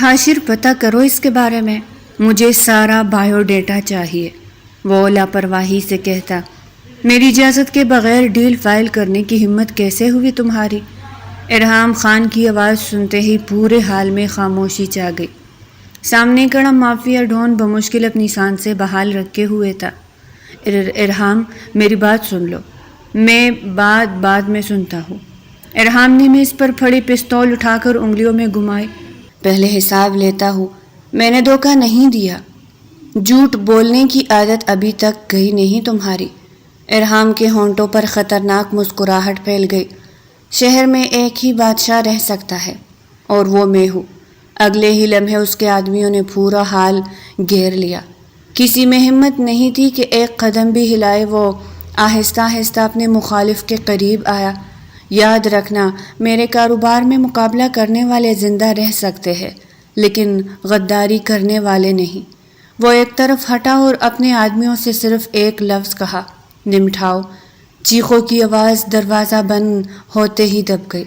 حاشر پتہ کرو اس کے بارے میں، مجھے سارا بایو ڈیٹا چاہیے۔ وہ لاپرواہی سے کہتا، میری اجازت کے بغیر ڈیل فائل کرنے کی ہمت کیسے ہوئی تمہاری؟ ارحام خان کی آواز سنتے ہی پورے حال میں خاموشی چھا گئی۔ سامنے کھڑا مافیا ڈون بمشکل اپنی سانسیں بحال رکھے ہوئے تھا۔ ارحام میری بات سن لو، میں بعد میں سنتا ہوں۔ ارحام نے میز پر پڑی پستول اٹھا کر انگلیوں میں گھمائی۔ پہلے حساب لیتا ہوں، میں نے دھوکہ نہیں دیا، جھوٹ بولنے کی عادت ابھی تک گئی نہیں تمہاری۔ ارحام کے ہونٹوں پر خطرناک مسکراہٹ پھیل گئی۔ شہر میں ایک ہی بادشاہ رہ سکتا ہے اور وہ میں ہوں۔ اگلے ہی لمحے اس کے آدمیوں نے پورا حال گھیر لیا۔ کسی میں ہمت نہیں تھی کہ ایک قدم بھی ہلائے۔ وہ آہستہ آہستہ اپنے مخالف کے قریب آیا۔ یاد رکھنا، میرے کاروبار میں مقابلہ کرنے والے زندہ رہ سکتے ہیں لیکن غداری کرنے والے نہیں۔ وہ ایک طرف ہٹا اور اپنے آدمیوں سے صرف ایک لفظ کہا، نمٹاؤ۔ چیخوں کی آواز دروازہ بند ہوتے ہی دب گئی۔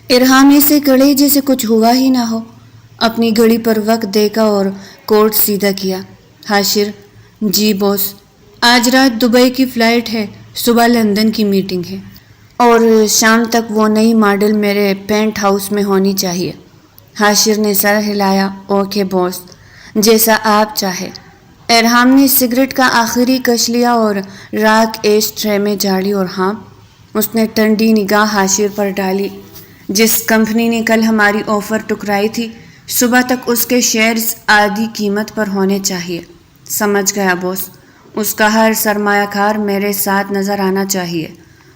ارحام ایسے کڑے جیسے کچھ ہوا ہی نہ ہو۔ اپنی گھڑی پر وقت دیکھا اور کوٹ سیدھا کیا۔ حاشر، جی باس، آج رات دبئی کی فلائٹ ہے، صبح لندن کی میٹنگ ہے اور شام تک وہ نئی ماڈل میرے پینٹ ہاؤس میں ہونی چاہیے۔ حاشر نے سر ہلایا، اوکے باس، جیسا آپ چاہے۔ ارحام نے سگریٹ کا آخری کش لیا اور راکھ ایش ٹرے میں جاڑی اور ہاں، اس نے ٹھنڈی نگاہ حاشر پر ڈالی۔ جس کمپنی نے کل ہماری آفر ٹکرائی تھی، صبح تک اس کے شیئرز آدھی قیمت پر ہونے چاہیے۔ سمجھ گیا باس، اس کا ہر سرمایہ کار میرے ساتھ نظر آنا چاہیے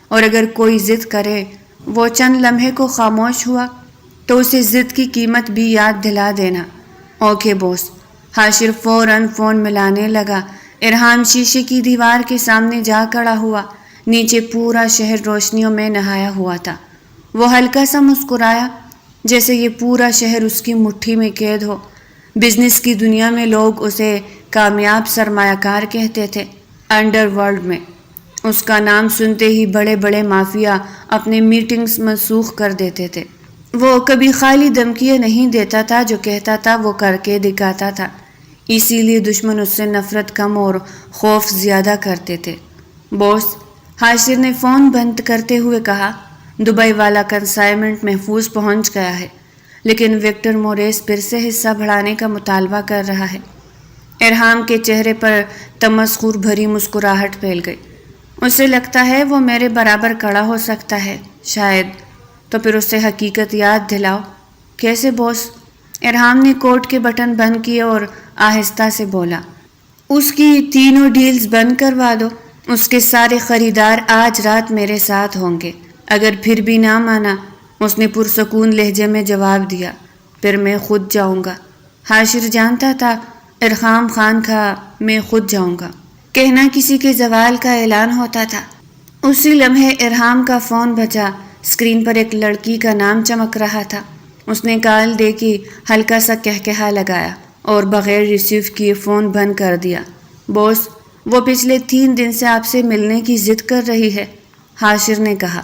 اور اگر کوئی ضد کرے۔ وہ چند لمحے کو خاموش ہوا، تو اسے ضد کی قیمت بھی یاد دلا دینا۔ اوکے باس۔ حاشر فوراً فون ملانے لگا۔ ارحام شیشے کی دیوار کے سامنے جا کھڑا ہوا۔ نیچے پورا شہر روشنیوں میں نہایا ہوا تھا۔ وہ ہلکا سا مسکرایا، جیسے یہ پورا شہر اس کی مٹھی میں قید ہو۔ بزنس کی دنیا میں لوگ اسے کامیاب سرمایہ کار کہتے تھے۔ انڈر ورلڈ میں اس کا نام سنتے ہی بڑے بڑے مافیا اپنے میٹنگز منسوخ کر دیتے تھے۔ وہ کبھی خالی دھمکیاں نہیں دیتا تھا، جو کہتا تھا وہ کر کے دکھاتا تھا۔ اسی لیے دشمن اس سے نفرت کم اور خوف زیادہ کرتے تھے۔ باس، حاشر نے فون بند کرتے ہوئے کہا، دبئی والا کنسائنمنٹ محفوظ پہنچ گیا ہے لیکن وکٹر موریس پھر سے حصہ بڑھانے کا مطالبہ کر رہا ہے۔ ارحام کے چہرے پر تمسخر بھری مسکراہٹ پھیل گئی۔ اسے لگتا ہے وہ میرے برابر کھڑا ہو سکتا ہے، شاید، تو پھر اسے حقیقت یاد دلاؤ۔ کیسے باس؟ ارحام نے کوٹ کے بٹن بند کیے اور آہستہ سے بولا، اس کی تینوں ڈیلز بند کروا دو۔ اس کے سارے خریدار آج رات میرے ساتھ ہوں گے۔ اگر پھر بھی نہ مانا، اس نے پرسکون لہجے میں جواب دیا، پھر میں خود جاؤں گا۔ حاشر جانتا تھا ارحام خان کا میں خود جاؤں گا کہنا کسی کے زوال کا اعلان ہوتا تھا۔ اسی لمحے ارحام کا فون بجا۔ اسکرین پر ایک لڑکی کا نام چمک رہا تھا۔ اس نے کال دیکھی، ہلکا سا کہکہا لگایا اور بغیر ریسیو کیے فون بند کر دیا۔ باس، وہ پچھلے 3 دن سے آپ سے ملنے کی ضد کر رہی ہے، حاشر نے کہا۔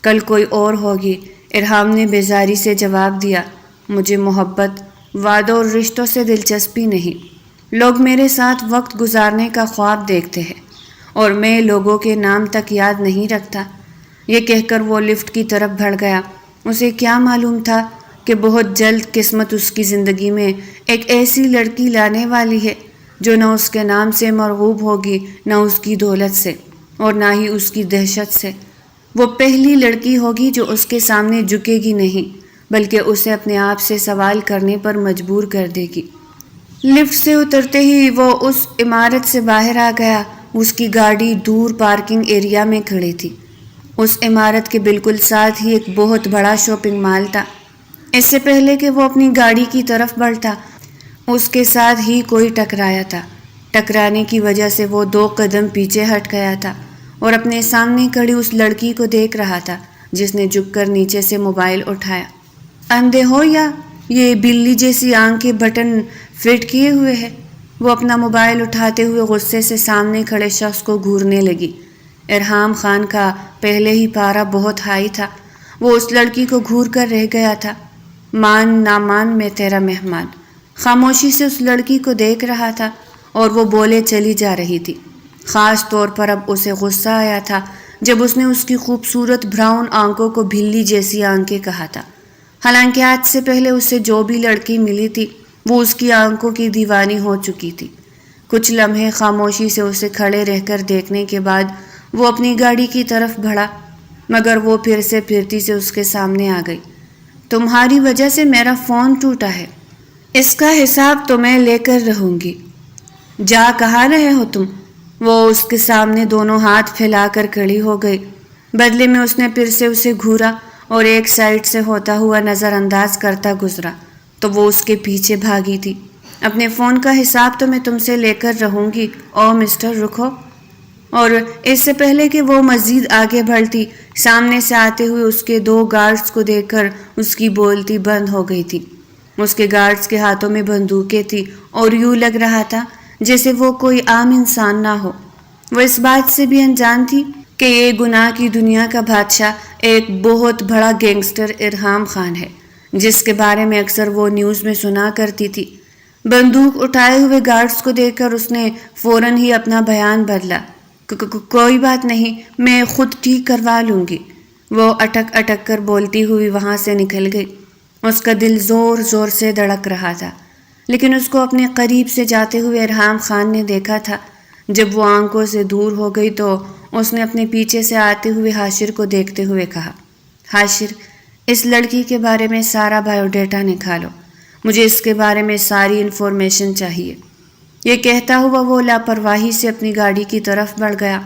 کل کوئی اور ہوگی، ارحام نے بیزاری سے جواب دیا۔ مجھے محبت، وعدوں اور رشتوں سے دلچسپی نہیں۔ لوگ میرے ساتھ وقت گزارنے کا خواب دیکھتے ہیں اور میں لوگوں کے نام تک یاد نہیں رکھتا۔ یہ کہہ کر وہ لفٹ کی طرف بڑھ گیا۔ اسے کیا معلوم تھا کہ بہت جلد قسمت اس کی زندگی میں ایک ایسی لڑکی لانے والی ہے جو نہ اس کے نام سے مرغوب ہوگی، نہ اس کی دولت سے اور نہ ہی اس کی دہشت سے۔ وہ پہلی لڑکی ہوگی جو اس کے سامنے جھکے گی نہیں، بلکہ اسے اپنے آپ سے سوال کرنے پر مجبور کر دے گی۔ لفٹ سے اترتے ہی وہ اس عمارت سے باہر آ گیا۔ اس کی گاڑی دور پارکنگ ایریا میں کھڑی تھی۔ اس عمارت کے بالکل ساتھ ہی ایک بہت بڑا شاپنگ مال تھا۔ اس سے پہلے کہ وہ اپنی گاڑی کی طرف بڑھتا، اس کے ساتھ ہی کوئی ٹکرایا تھا۔ ٹکرانے کی وجہ سے وہ 2 قدم پیچھے ہٹ گیا تھا اور اپنے سامنے کھڑی اس لڑکی کو دیکھ رہا تھا جس نے جھک کر نیچے سے موبائل اٹھایا۔ اندھے ہو یا یہ بلی جیسی آنکھیں بٹن فٹ کیے ہوئے ہے؟ وہ اپنا موبائل اٹھاتے ہوئے غصے سے سامنے کھڑے شخص کو گھورنے لگی۔ ارحام خان کا پہلے ہی پارا بہت ہائی تھا۔ وہ اس لڑکی کو گھور کر رہ گیا تھا۔ مان نہ مان میں تیرا مہمان۔ خاموشی سے اس لڑکی کو دیکھ رہا تھا اور وہ بولے چلی جا رہی تھی۔ خاص طور پر اب اسے غصہ آیا تھا جب اس نے اس کی خوبصورت براؤن آنکھوں کو بھلی جیسی آنکھیں کہا تھا۔ حالانکہ آج سے پہلے اسے جو بھی لڑکی ملی تھی وہ اس کی آنکھوں کی دیوانی ہو چکی تھی۔ کچھ لمحے خاموشی سے اسے کھڑے رہ کر دیکھنے کے بعد وہ اپنی گاڑی کی طرف بڑھا، مگر وہ پھر سے پھرتی سے اس کے سامنے آ گئی۔ تمہاری وجہ سے میرا فون ٹوٹا ہے، اس کا حساب تو میں لے کر رہوں گی۔ جا کہاں رہے ہو تم؟ وہ اس کے سامنے دونوں ہاتھ پھیلا کر کھڑی ہو گئی۔ بدلے میں اس نے پھر سے اسے گھورا اور ایک سائڈ سے ہوتا ہوا نظر انداز کرتا گزرا تو وہ اس کے پیچھے بھاگی تھی۔ اپنے فون کا حساب تو میں تم سے لے کر رہوں گی، او مسٹر رکو۔ اور اس سے پہلے کہ وہ مزید آگے بڑھتی، سامنے سے آتے ہوئے اس کے 2 گارڈز کو دیکھ کر اس کی بولتی بند ہو گئی تھی۔ اس کے گارڈز کے ہاتھوں میں بندوقیں تھی اور یوں لگ رہا تھا جیسے وہ کوئی عام انسان نہ ہو۔ وہ اس بات سے بھی انجان تھی کہ یہ گناہ کی دنیا کا بادشاہ ایک بہت بڑا گینگسٹر ارحام خان ہے، جس کے بارے میں اکثر وہ نیوز میں سنا کرتی تھی۔ بندوق اٹھائے ہوئے گارڈز کو دیکھ کر اس نے فوراً ہی اپنا بیان بدلا۔ کوئی بات نہیں، میں خود ٹھیک کروا لوں گی۔ وہ اٹک اٹک کر بولتی ہوئی وہاں سے نکل گئی۔ اس کا دل زور زور سے دھڑک رہا تھا، لیکن اس کو اپنے قریب سے جاتے ہوئے ارحام خان نے دیکھا تھا۔ جب وہ آنکھوں سے دور ہو گئی تو اس نے اپنے پیچھے سے آتے ہوئے حاشر کو دیکھتے ہوئے کہا، حاشر، اس لڑکی کے بارے میں سارا بایو ڈیٹا نکالو، مجھے اس کے بارے میں ساری انفارمیشن چاہیے۔ یہ کہتا ہوا وہ لاپرواہی سے اپنی گاڑی کی طرف بڑھ گیا،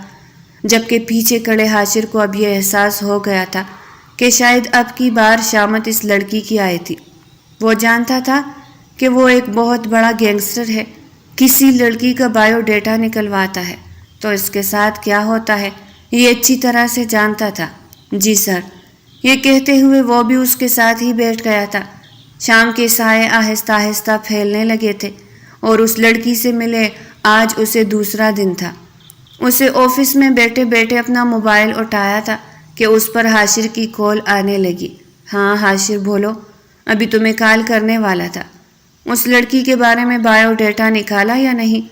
جبکہ پیچھے کھڑے حاشر کو اب یہ احساس ہو گیا تھا کہ شاید اب کی بار شامت اس لڑکی کی آئی تھی۔ وہ جانتا تھا کہ وہ ایک بہت بڑا گینگسٹر ہے، کسی لڑکی کا بایو ڈیٹا نکلواتا ہے تو اس کے ساتھ کیا ہوتا ہے یہ اچھی طرح سے جانتا تھا۔ جی سر، یہ کہتے ہوئے وہ بھی اس کے ساتھ ہی بیٹھ گیا تھا۔ شام کے سائے آہستہ آہستہ پھیلنے لگے تھے اور اس لڑکی سے ملے آج اسے دوسرا دن تھا۔ اسے آفس میں بیٹھے بیٹھے اپنا موبائل اٹھایا تھا کہ اس پر حاشر کی کال آنے لگی۔ ہاں حاشر بولو، ابھی تمہیں کال کرنے والا تھا۔ اس لڑکی کے بارے میں بایو ڈیٹا نکالا یا نہیں؟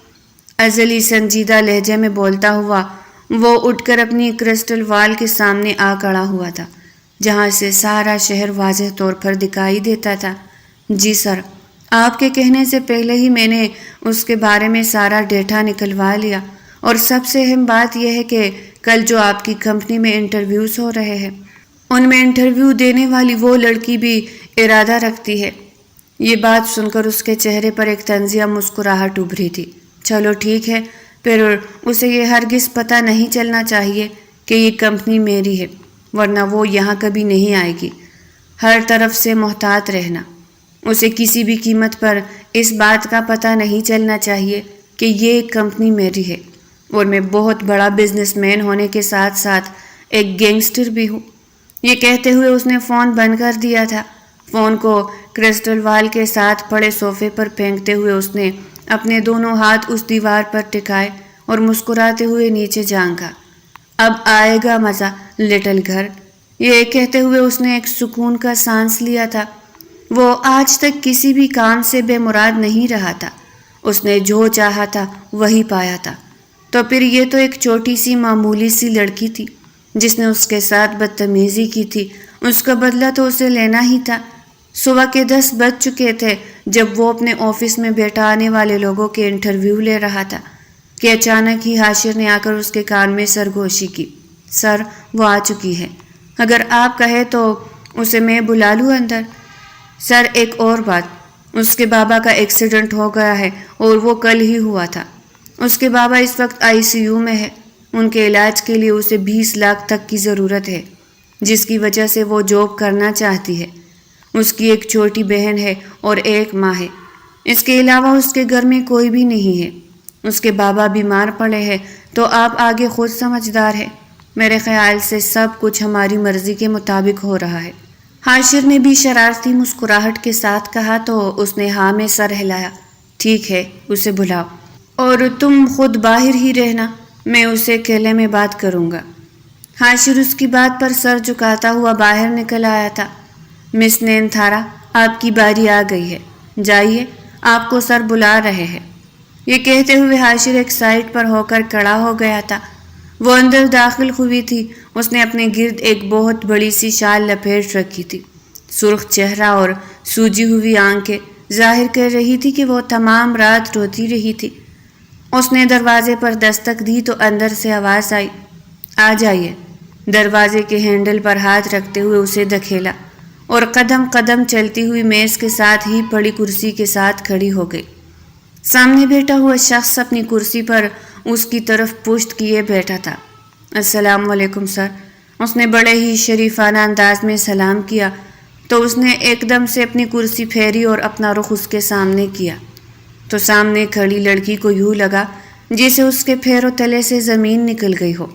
ازلی سنجیدہ لہجے میں بولتا ہوا وہ اٹھ کر اپنی کرسٹل وال کے سامنے آ کھڑا ہوا تھا، جہاں سے سارا شہر واضح طور پر دکھائی دیتا تھا۔ جی سر، آپ کے کہنے سے پہلے ہی میں نے اس کے بارے میں سارا ڈیٹا نکلوا لیا، اور سب سے اہم بات یہ ہے کہ کل جو آپ کی کمپنی میں انٹرویوز ہو رہے ہیں ان میں انٹرویو دینے والی وہ لڑکی بھی ارادہ رکھتی ہے۔ یہ بات سن کر اس کے چہرے پر ایک طنزیہ مسکراہٹ ابھری تھی۔ چلو ٹھیک ہے، پھر اسے یہ ہرگز پتہ نہیں چلنا چاہیے کہ یہ کمپنی میری ہے، ورنہ وہ یہاں کبھی نہیں آئے گی۔ ہر طرف سے محتاط رہنا۔ اسے کسی بھی قیمت پر اس بات کا پتہ نہیں چلنا چاہیے کہ یہ کمپنی میری ہے، اور میں بہت بڑا بزنس مین ہونے کے ساتھ ساتھ ایک گینگسٹر بھی ہوں۔ یہ کہتے ہوئے اس نے فون بند کر دیا تھا۔ فون کو کرسٹل وال کے ساتھ پڑے صوفے پر پھینکتے ہوئے اس نے اپنے دونوں ہاتھ اس دیوار پر ٹکائے اور مسکراتے ہوئے نیچے جھانکا۔ اب آئے گا مزہ لٹل گھر، یہ کہتے ہوئے اس نے ایک سکون کا سانس لیا تھا۔ وہ آج تک کسی بھی کام سے بے مراد نہیں رہا تھا۔ اس نے جو چاہا تھا وہی پایا تھا، تو پھر یہ تو ایک چھوٹی سی معمولی سی لڑکی تھی جس نے اس کے ساتھ بدتمیزی کی تھی، اس کا بدلہ تو اسے لینا ہی تھا۔ صبح کے 10 بج چکے تھے جب وہ اپنے آفس میں بیٹھا آنے والے لوگوں کے انٹرویو لے رہا تھا کہ اچانک ہی حاشر نے آ کر اس کے کان میں سرگوشی کی۔ سر، وہ آ چکی ہے، اگر آپ کہیں تو اسے میں بلا لوں اندر؟ سر، ایک اور بات، اس کے بابا کا ایکسیڈنٹ ہو گیا ہے اور وہ کل ہی ہوا تھا۔ اس کے بابا اس وقت ICU میں ہے، ان کے علاج کے لیے اسے 20 لاکھ تک کی ضرورت ہے، جس کی وجہ سے وہ جاب کرنا چاہتی ہے۔ اس کی ایک چھوٹی بہن ہے اور ایک ماں ہے، اس کے علاوہ اس کے گھر میں کوئی بھی نہیں ہے۔ اس کے بابا بیمار پڑے ہیں تو آپ آگے خود سمجھدار ہیں۔ میرے خیال سے سب کچھ ہماری مرضی کے مطابق ہو رہا ہے۔ حاشر نے بھی شرارتی مسکراہٹ کے ساتھ کہا تو اس نے ہاں میں سر ہلایا۔ ٹھیک ہے، اسے بلاؤ، اور تم خود باہر ہی رہنا، میں اسے اکیلے میں بات کروں گا۔ حاشر اس کی بات پر سر جھکاتا ہوا باہر نکل آیا تھا۔ مس نینتھارا، آپ کی باری آ گئی ہے، جائیے، آپ کو سر بلا رہے ہیں۔ یہ کہتے ہوئے حاشر ایک سائڈ پر ہو کر کھڑا ہو گیا تھا۔ وہ اندر داخل ہوئی تھی۔ اس نے اپنے گرد ایک بہت بڑی سی شال لپیٹ رکھی تھی۔ سرخ چہرہ اور سوجی ہوئی آنکھیں ظاہر کر رہی تھی کہ وہ تمام رات روتی رہی تھی۔ اس نے دروازے پر دستک دی تو اندر سے آواز آئی، آ جائیے۔ دروازے کے ہینڈل پر ہاتھ رکھتے ہوئے اسے دھکیلا اور قدم قدم چلتی ہوئی میز کے ساتھ ہی پڑی کرسی کے ساتھ کھڑی ہو گئی۔ سامنے بیٹھا ہوا شخص اپنی کرسی پر اس کی طرف پشت کیے بیٹھا تھا۔ السلام علیکم سر۔ اس نے بڑے ہی شریفانہ انداز میں سلام کیا تو اس نے ایک دم سے اپنی کرسی پھیری اور اپنا رخ اس کے سامنے کیا تو سامنے کھڑی لڑکی کو یوں لگا جیسے اس کے پیروں تلے سے زمین نکل گئی ہو۔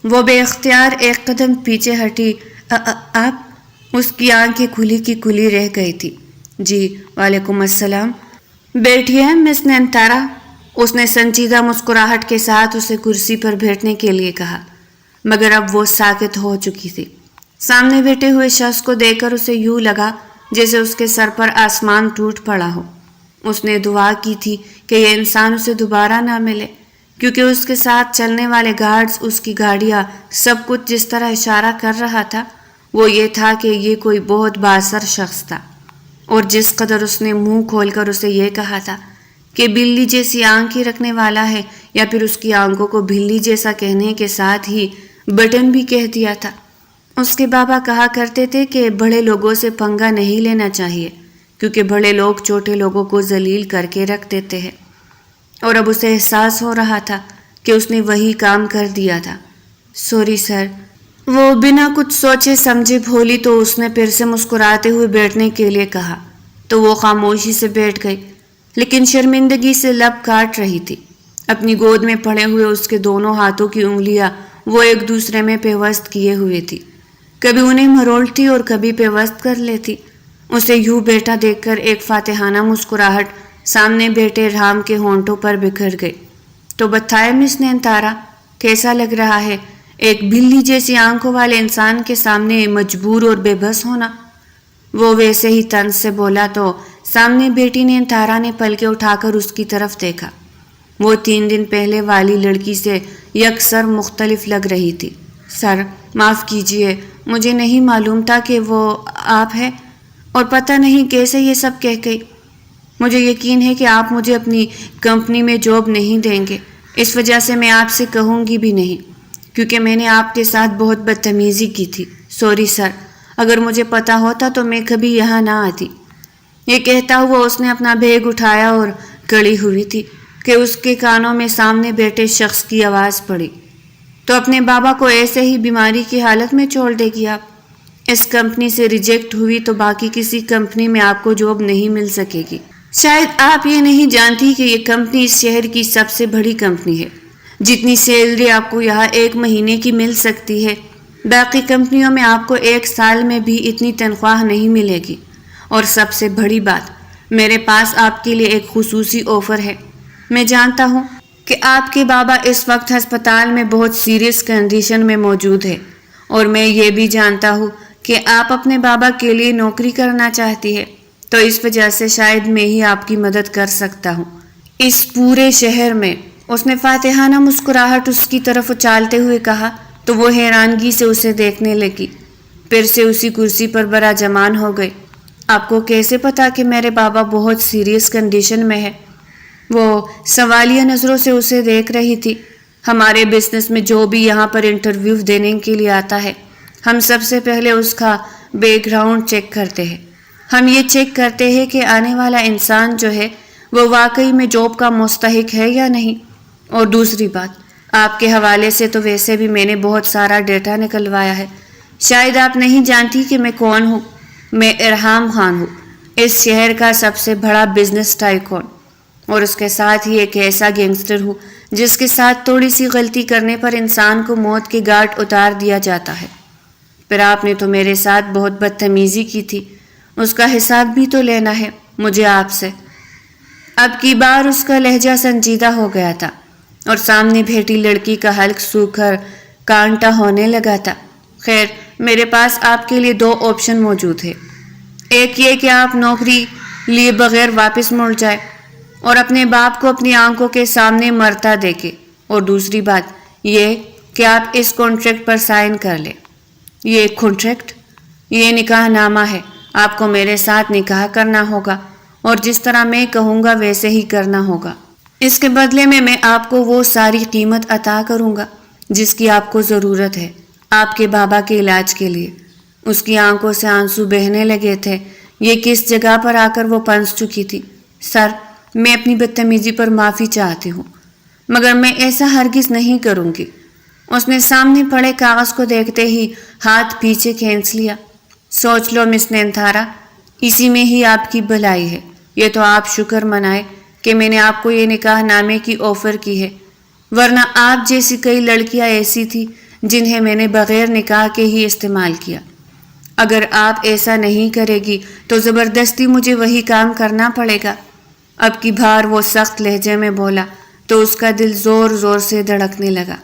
وہ بے اختیار ایک قدم پیچھے ہٹی۔ آپ؟ اس کی آنکھیں کھلی کی کھلی رہ گئی تھی۔ جی وعلیکم السلام۔ بیٹھیے مس نینتارا۔ اس نے سنجیدہ مسکراہٹ کے ساتھ اسے کرسی پر بیٹھنے کے لیے کہا، مگر اب وہ ساکت ہو چکی تھی۔ سامنے بیٹھے ہوئے شخص کو دیکھ کر اسے یوں لگا جیسے اس کے سر پر آسمان ٹوٹ پڑا ہو۔ اس نے دعا کی تھی کہ یہ انسان اسے دوبارہ نہ ملے، کیونکہ اس کے ساتھ چلنے والے گارڈز، اس کی گاڑیاں، سب کچھ جس طرح اشارہ کر رہا تھا وہ یہ تھا کہ یہ کوئی بہت بااثر شخص تھا۔ اور جس قدر اس نے منہ کھول کر اسے یہ کہا تھا کہ بلی جیسی آنکھیں رکھنے والا ہے، یا پھر اس کی آنکھوں کو بلی جیسا کہنے کے ساتھ ہی بٹن بھی کہہ دیا تھا۔ اس کے بابا کہا کرتے تھے کہ بڑے لوگوں سے پنگا نہیں لینا چاہیے، کیونکہ بڑے لوگ چھوٹے لوگوں کو ذلیل کر کے رکھ دیتے ہیں۔ اور اب اسے احساس ہو رہا تھا کہ اس نے وہی کام کر دیا تھا۔ Sorry sir. وہ بنا کچھ سوچے سمجھے بولی تو اس نے پھر سے مسکراتے ہوئے بیٹھنے کے لیے کہا تو وہ خاموشی سے بیٹھ گئی، لیکن شرمندگی سے لب کاٹ رہی تھی۔ اپنی گود میں پڑے ہوئے اس کے دونوں ہاتھوں کی انگلیاں وہ ایک دوسرے میں پیوست کیے ہوئے تھی، کبھی انہیں مروڑتی اور کبھی پیوست کر لیتی۔ اسے یوں بیٹھا دیکھ کر ایک فاتحانہ مسکراہٹ سامنے بیٹھے رام کے ہونٹوں پر بکھر گئی۔ تو بتائے مس نینتارا، کیسا لگ رہا ہے ایک بلی جیسی آنکھوں والے انسان کے سامنے مجبور اور بے بس ہونا؟ وہ ویسے ہی طنز سے بولا تو سامنے بیٹی نینتارا نے پلکیں اٹھا کر اس کی طرف دیکھا۔ وہ 3 دن پہلے والی لڑکی سے یکسر مختلف لگ رہی تھی۔ سر معاف کیجیے، مجھے نہیں معلوم تھا کہ وہ آپ ہیں، اور پتہ نہیں کیسے یہ سب کہہ گئی۔ مجھے یقین ہے کہ آپ مجھے اپنی کمپنی میں جاب نہیں دیں گے، اس وجہ سے میں آپ سے کہوں گی بھی نہیں، کیونکہ میں نے آپ کے ساتھ بہت بدتمیزی کی تھی۔ سوری سر، اگر مجھے پتہ ہوتا تو میں کبھی یہاں نہ آتی۔ یہ کہتا ہوا اس نے اپنا بیگ اٹھایا اور کھڑی ہوئی تھی کہ اس کے کانوں میں سامنے بیٹھے شخص کی آواز پڑی، تو اپنے بابا کو ایسے ہی بیماری کی حالت میں چھوڑ دے گی آپ؟ اس کمپنی سے ریجیکٹ ہوئی تو باقی کسی کمپنی میں آپ کو جاب نہیں مل سکے گی۔ شاید آپ یہ نہیں جانتی کہ یہ کمپنی اس شہر کی سب سے بڑی کمپنی ہے۔ جتنی سیلری آپ کو یہاں 1 مہینے کی مل سکتی ہے، باقی کمپنیوں میں آپ کو 1 سال میں بھی اتنی تنخواہ نہیں ملے گی۔ اور سب سے بڑی بات، میرے پاس آپ کے لیے ایک خصوصی آفر ہے۔ میں جانتا ہوں کہ آپ کے بابا اس وقت ہسپتال میں بہت سیریس کنڈیشن میں موجود ہے، اور میں یہ بھی جانتا ہوں کہ آپ اپنے بابا کے لیے نوکری کرنا چاہتی ہے، تو اس وجہ سے شاید میں ہی آپ کی مدد کر سکتا ہوں اس پورے شہر میں۔ اس نے فاتحانہ مسکراہٹ اس کی طرف اچالتے ہوئے کہا تو وہ حیرانگی سے اسے دیکھنے لگی، پھر سے اسی کرسی پر براجمان ہو گئی۔ آپ کو کیسے پتا کہ میرے بابا بہت سیریس کنڈیشن میں ہے؟ وہ سوالیہ نظروں سے اسے دیکھ رہی تھی۔ ہمارے بزنس میں جو بھی یہاں پر انٹرویو دینے کے لیے آتا ہے، ہم سب سے پہلے اس کا بیک گراؤنڈ چیک کرتے ہیں۔ ہم یہ چیک کرتے ہیں کہ آنے والا انسان جو ہے وہ واقعی میں جاب کا مستحق ہے یا نہیں۔ اور دوسری بات، آپ کے حوالے سے تو ویسے بھی میں نے بہت سارا ڈیٹا نکلوایا ہے۔ شاید آپ نہیں جانتی کہ میں کون ہوں۔ میں ارحام خان ہوں، اس شہر کا سب سے بڑا بزنس ٹائکون، اور اس کے ساتھ ہی ایک ایسا گینگسٹر ہوں جس کے ساتھ تھوڑی سی غلطی کرنے پر انسان کو موت کے گھاٹ اتار دیا جاتا ہے۔ پھر آپ نے تو میرے ساتھ بہت بدتمیزی کی تھی، اس کا حساب بھی تو لینا ہے مجھے آپ سے۔ اب کی بار اس کا لہجہ سنجیدہ ہو گیا تھا، اور سامنے بیٹھی لڑکی کا حلق سوکھ کر کانٹا ہونے لگا تھا۔ خیر، میرے پاس آپ کے لیے 2 آپشن موجود ہے۔ ایک یہ کہ آپ نوکری لیے بغیر واپس مڑ جائے اور اپنے باپ کو اپنی آنکھوں کے سامنے مرتا دیکھے، اور دوسری بات یہ کہ آپ اس کانٹریکٹ پر سائن کر لیں۔ یہ کانٹریکٹ؟ یہ نکاح نامہ ہے، آپ کو میرے ساتھ نکاح کرنا ہوگا اور جس طرح میں کہوں گا ویسے ہی کرنا ہوگا۔ اس کے بدلے میں آپ کو وہ ساری قیمت عطا کروں گا جس کی آپ کو ضرورت ہے آپ کے بابا کے علاج کے لیے۔ اس کی آنکھوں سے آنسو بہنے لگے تھے۔ یہ کس جگہ پر آ کر وہ پنس چکی تھی۔ سر، میں اپنی بدتمیزی پر معافی چاہتی ہوں، مگر میں ایسا ہرگز نہیں کروں گی۔ اس نے سامنے پڑے کاغذ کو دیکھتے ہی ہاتھ پیچھے کھینچ لیا۔ سوچ لو مس نینتھارا، اسی میں ہی آپ کی بھلائی ہے۔ یہ تو آپ شکر منائے کہ میں نے آپ کو یہ نکاح نامے کی آفر کی ہے، ورنہ آپ جیسی کئی لڑکیاں ایسی تھی جنہیں میں نے بغیر نکاح کے ہی استعمال کیا۔ اگر آپ ایسا نہیں کرے گی تو زبردستی مجھے وہی کام کرنا پڑے گا۔ اب کی بار وہ سخت لہجے میں بولا تو اس کا دل زور زور سے دھڑکنے لگا۔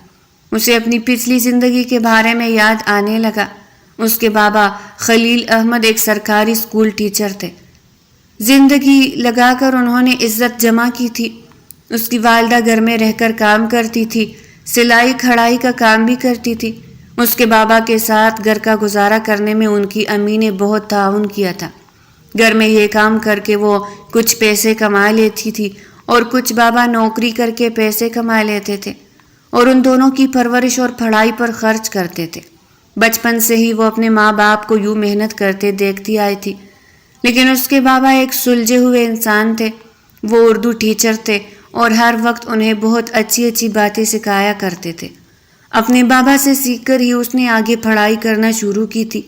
اسے اپنی پچھلی زندگی کے بارے میں یاد آنے لگا۔ اس کے بابا خلیل احمد ایک سرکاری اسکول ٹیچر تھے۔ زندگی لگا کر انہوں نے عزت جمع کی تھی۔ اس کی والدہ گھر میں رہ کر کام کرتی تھی، سلائی کڑھائی کا کام بھی کرتی تھی۔ اس کے بابا کے ساتھ گھر کا گزارا کرنے میں ان کی امی نے بہت تعاون کیا تھا۔ گھر میں یہ کام کر کے وہ کچھ پیسے کما لیتی تھی اور کچھ بابا نوکری کر کے پیسے کما لیتے تھے اور ان دونوں کی پرورش اور پڑھائی پر خرچ کرتے تھے۔ بچپن سے ہی وہ اپنے ماں باپ کو یوں محنت کرتے دیکھتی آئی تھی، لیکن اس کے بابا ایک سلجھے ہوئے انسان تھے۔ وہ اردو ٹیچر تھے اور ہر وقت انہیں بہت اچھی اچھی باتیں سکھایا کرتے تھے۔ اپنے بابا سے سیکھ کر ہی اس نے آگے پڑھائی کرنا شروع کی تھی۔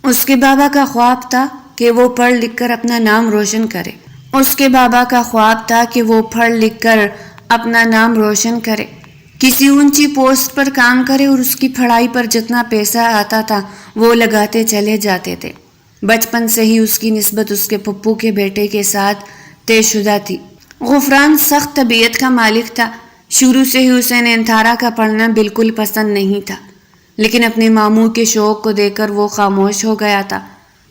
اس کے بابا کا خواب تھا کہ وہ پڑھ لکھ کر اپنا نام روشن کرے۔ اس کے بابا کا خواب تھا کہ وہ پڑھ لکھ کر اپنا نام روشن کرے، کسی اونچی پوسٹ پر کام کرے اور اس کی پڑھائی پر جتنا پیسہ آتا تھا وہ لگاتے چلے جاتے تھے۔ بچپن سے ہی اس کی نسبت اس کے پھپھو کے بیٹے کے ساتھ طے شدہ تھی۔ غفران سخت طبیعت کا مالک تھا۔ شروع سے ہی اسے نینتھارا کا پڑھنا بالکل پسند نہیں تھا، لیکن اپنے ماموں کے شوق کو دیکھ کر وہ خاموش ہو گیا تھا،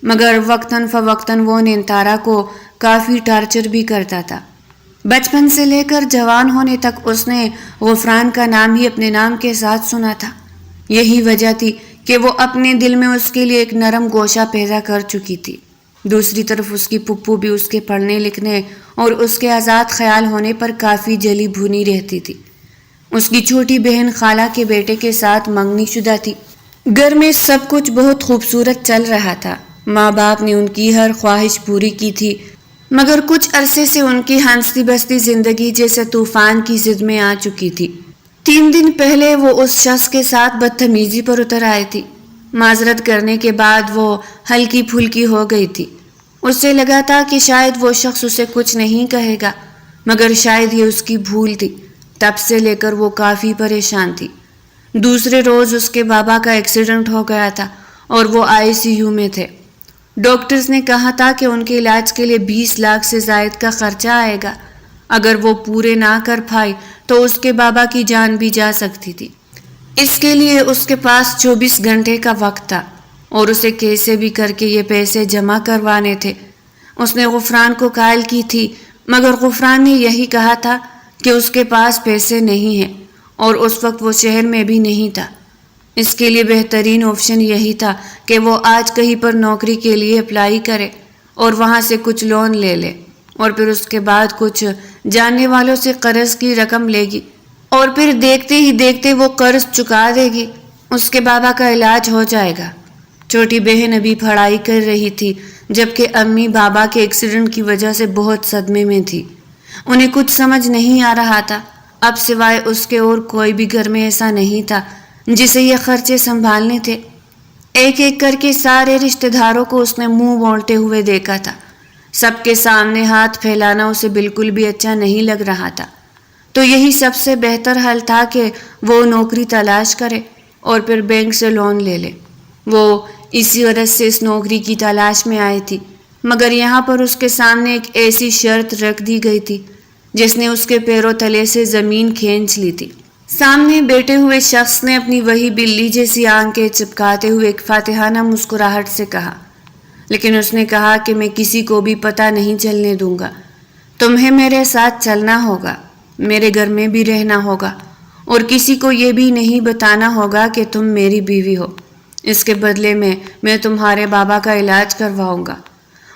مگر وقتاً فوقتاً وہ نینتھارا کو کافی ٹارچر بھی کرتا تھا۔ بچپن سے لے کر جوان ہونے تک اس نے غفران کا نام ہی اپنے نام کے ساتھ سنا تھا۔ یہی وجہ تھی کہ وہ اپنے دل میں اس کے لیے ایک نرم گوشہ پیدا کر چکی تھی۔ دوسری طرف اس کی پھپھو بھی اس کے پڑھنے لکھنے اور اس کے آزاد خیال ہونے پر کافی جلی بھونی رہتی تھی۔ اس کی چھوٹی بہن خالہ کے بیٹے کے ساتھ منگنی شدہ تھی۔ گھر میں سب کچھ بہت خوبصورت چل رہا تھا۔ ماں باپ نے ان کی ہر خواہش پوری کی تھی، مگر کچھ عرصے سے ان کی ہنستی بستی زندگی جیسے طوفان کی زد میں آ چکی تھی۔ 3 دن پہلے وہ اس شخص کے ساتھ بدتمیزی پر اتر آئی تھی۔ معذرت کرنے کے بعد وہ ہلکی پھلکی ہو گئی تھی۔ اس سے لگا تھا کہ شاید وہ شخص اسے کچھ نہیں کہے گا، مگر شاید یہ اس کی بھول تھی۔ تب سے لے کر وہ کافی پریشان تھی۔ دوسرے روز اس کے بابا کا ایکسیڈنٹ ہو گیا تھا اور وہ ICU میں تھے۔ ڈاکٹرز نے کہا تھا کہ ان کے علاج کے لیے 20 لاکھ سے زائد کا خرچہ آئے گا۔ اگر وہ پورے نہ کر پائے تو اس کے بابا کی جان بھی جا سکتی تھی۔ اس کے لیے اس کے پاس 24 گھنٹے کا وقت تھا اور اسے کیسے بھی کر کے یہ پیسے جمع کروانے تھے۔ اس نے غفران کو کال کی تھی، مگر غفران نے یہی کہا تھا کہ اس کے پاس پیسے نہیں ہیں اور اس وقت وہ شہر میں بھی نہیں تھا۔ اس کے لیے بہترین آپشن یہی تھا کہ وہ آج کہیں پر نوکری کے لیے اپلائی کرے اور وہاں سے کچھ لون لے لے اور پھر اس کے بعد کچھ جاننے والوں سے قرض کی رقم لے گی اور پھر دیکھتے ہی دیکھتے وہ قرض چکا دے گی۔ اس کے بابا کا علاج ہو جائے گا۔ چھوٹی بہن ابھی پڑھائی کر رہی تھی، جبکہ امی بابا کے ایکسیڈنٹ کی وجہ سے بہت صدمے میں تھی۔ انہیں کچھ سمجھ نہیں آ رہا تھا۔ اب سوائے اس کے اور کوئی بھی گھر میں ایسا نہیں تھا جسے یہ خرچے سنبھالنے تھے۔ ایک ایک کر کے سارے رشتہ داروں کو اس نے منہ موڑتے ہوئے دیکھا تھا۔ سب کے سامنے ہاتھ پھیلانا اسے بالکل بھی اچھا نہیں لگ رہا تھا۔ تو یہی سب سے بہتر حل تھا کہ وہ نوکری تلاش کرے اور پھر بینک سے لون لے لے۔ وہ اسی غرض سے اس نوکری کی تلاش میں آئی تھی، مگر یہاں پر اس کے سامنے ایک ایسی شرط رکھ دی گئی تھی جس نے اس کے پیروں تلے سے زمین کھینچ لی تھی۔ سامنے بیٹھے ہوئے شخص نے اپنی وہی بلی جیسی آنکھیں چپکاتے ہوئے ایک فاتحانہ مسکراہٹ سے کہا، لیکن اس نے کہا کہ میں کسی کو بھی پتہ نہیں چلنے دوں گا. تمہیں میرے ساتھ چلنا ہوگا, میرے گھر میں بھی رہنا ہوگا, اور کسی کو یہ بھی نہیں بتانا ہوگا کہ تم میری بیوی ہو. اس کے بدلے میں تمہارے بابا کا علاج کرواؤں گا.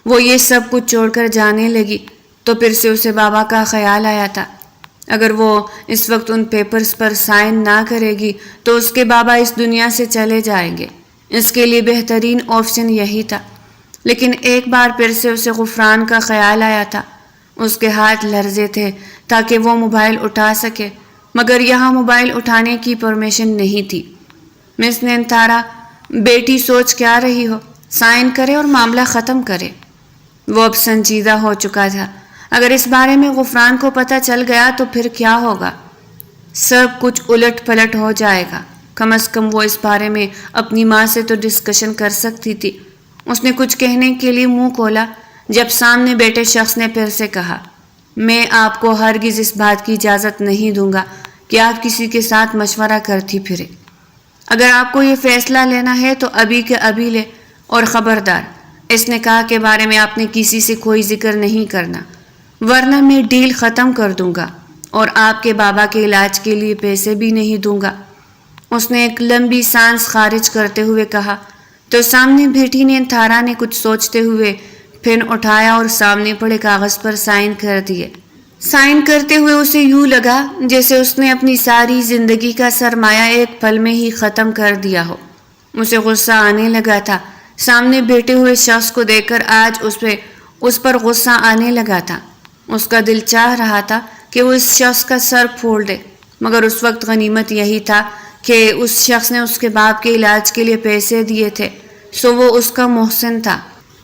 وہ یہ سب کچھ چھوڑ کر جانے لگی تو پھر سے اسے بابا کا خیال آیا تھا. اگر وہ اس وقت ان پیپرز پر سائن نہ کرے گی تو اس کے بابا اس دنیا سے چلے جائیں گے. اس کے لیے بہترین آپشن یہی تھا. لیکن ایک بار پھر سے اسے غفران کا خیال آیا تھا. اس کے ہاتھ لرزے تھے تاکہ وہ موبائل اٹھا سکے, مگر یہاں موبائل اٹھانے کی پرمیشن نہیں تھی. مس نینتارا, بیٹی سوچ کیا رہی ہو؟ سائن کرے اور معاملہ ختم کرے. وہ اب سنجیدہ ہو چکا تھا. اگر اس بارے میں غفران کو پتہ چل گیا تو پھر کیا ہوگا؟ سب کچھ الٹ پلٹ ہو جائے گا. کم از کم وہ اس بارے میں اپنی ماں سے تو ڈسکشن کر سکتی تھی. اس نے کچھ کہنے کے لیے منہ کھولا جب سامنے بیٹھے شخص نے پھر سے کہا, میں آپ کو ہرگز اس بات کی اجازت نہیں دوں گا کہ آپ کسی کے ساتھ مشورہ کرتی پھرے. اگر آپ کو یہ فیصلہ لینا ہے تو ابھی کے ابھی لے, اور خبردار اس نکاح کے بارے میں آپ نے کسی سے کوئی ذکر نہیں کرنا, ورنہ میں ڈیل ختم کر دوں گا اور آپ کے بابا کے علاج کے لیے پیسے بھی نہیں دوں گا. اس نے ایک لمبی سانس خارج کرتے ہوئے کہا تو سامنے بیٹھی نینتارا نے کچھ سوچتے ہوئے پین اٹھایا اور سامنے پڑے کاغذ پر سائن کر دیے. سائن کرتے ہوئے اسے یوں لگا جیسے اس نے اپنی ساری زندگی کا سرمایہ ایک پل میں ہی ختم کر دیا ہو. اسے غصہ آنے لگا تھا. سامنے بیٹھے ہوئے شخص کو دیکھ کر آج اس پر غصہ آنے لگا تھا. اس کا دل چاہ رہا تھا کہ وہ اس شخص کا سر پھوڑ دے, مگر اس وقت غنیمت یہی تھا کہ اس شخص نے اس کے باپ کے علاج کے لیے پیسے دیے تھے, سو وہ اس کا محسن تھا.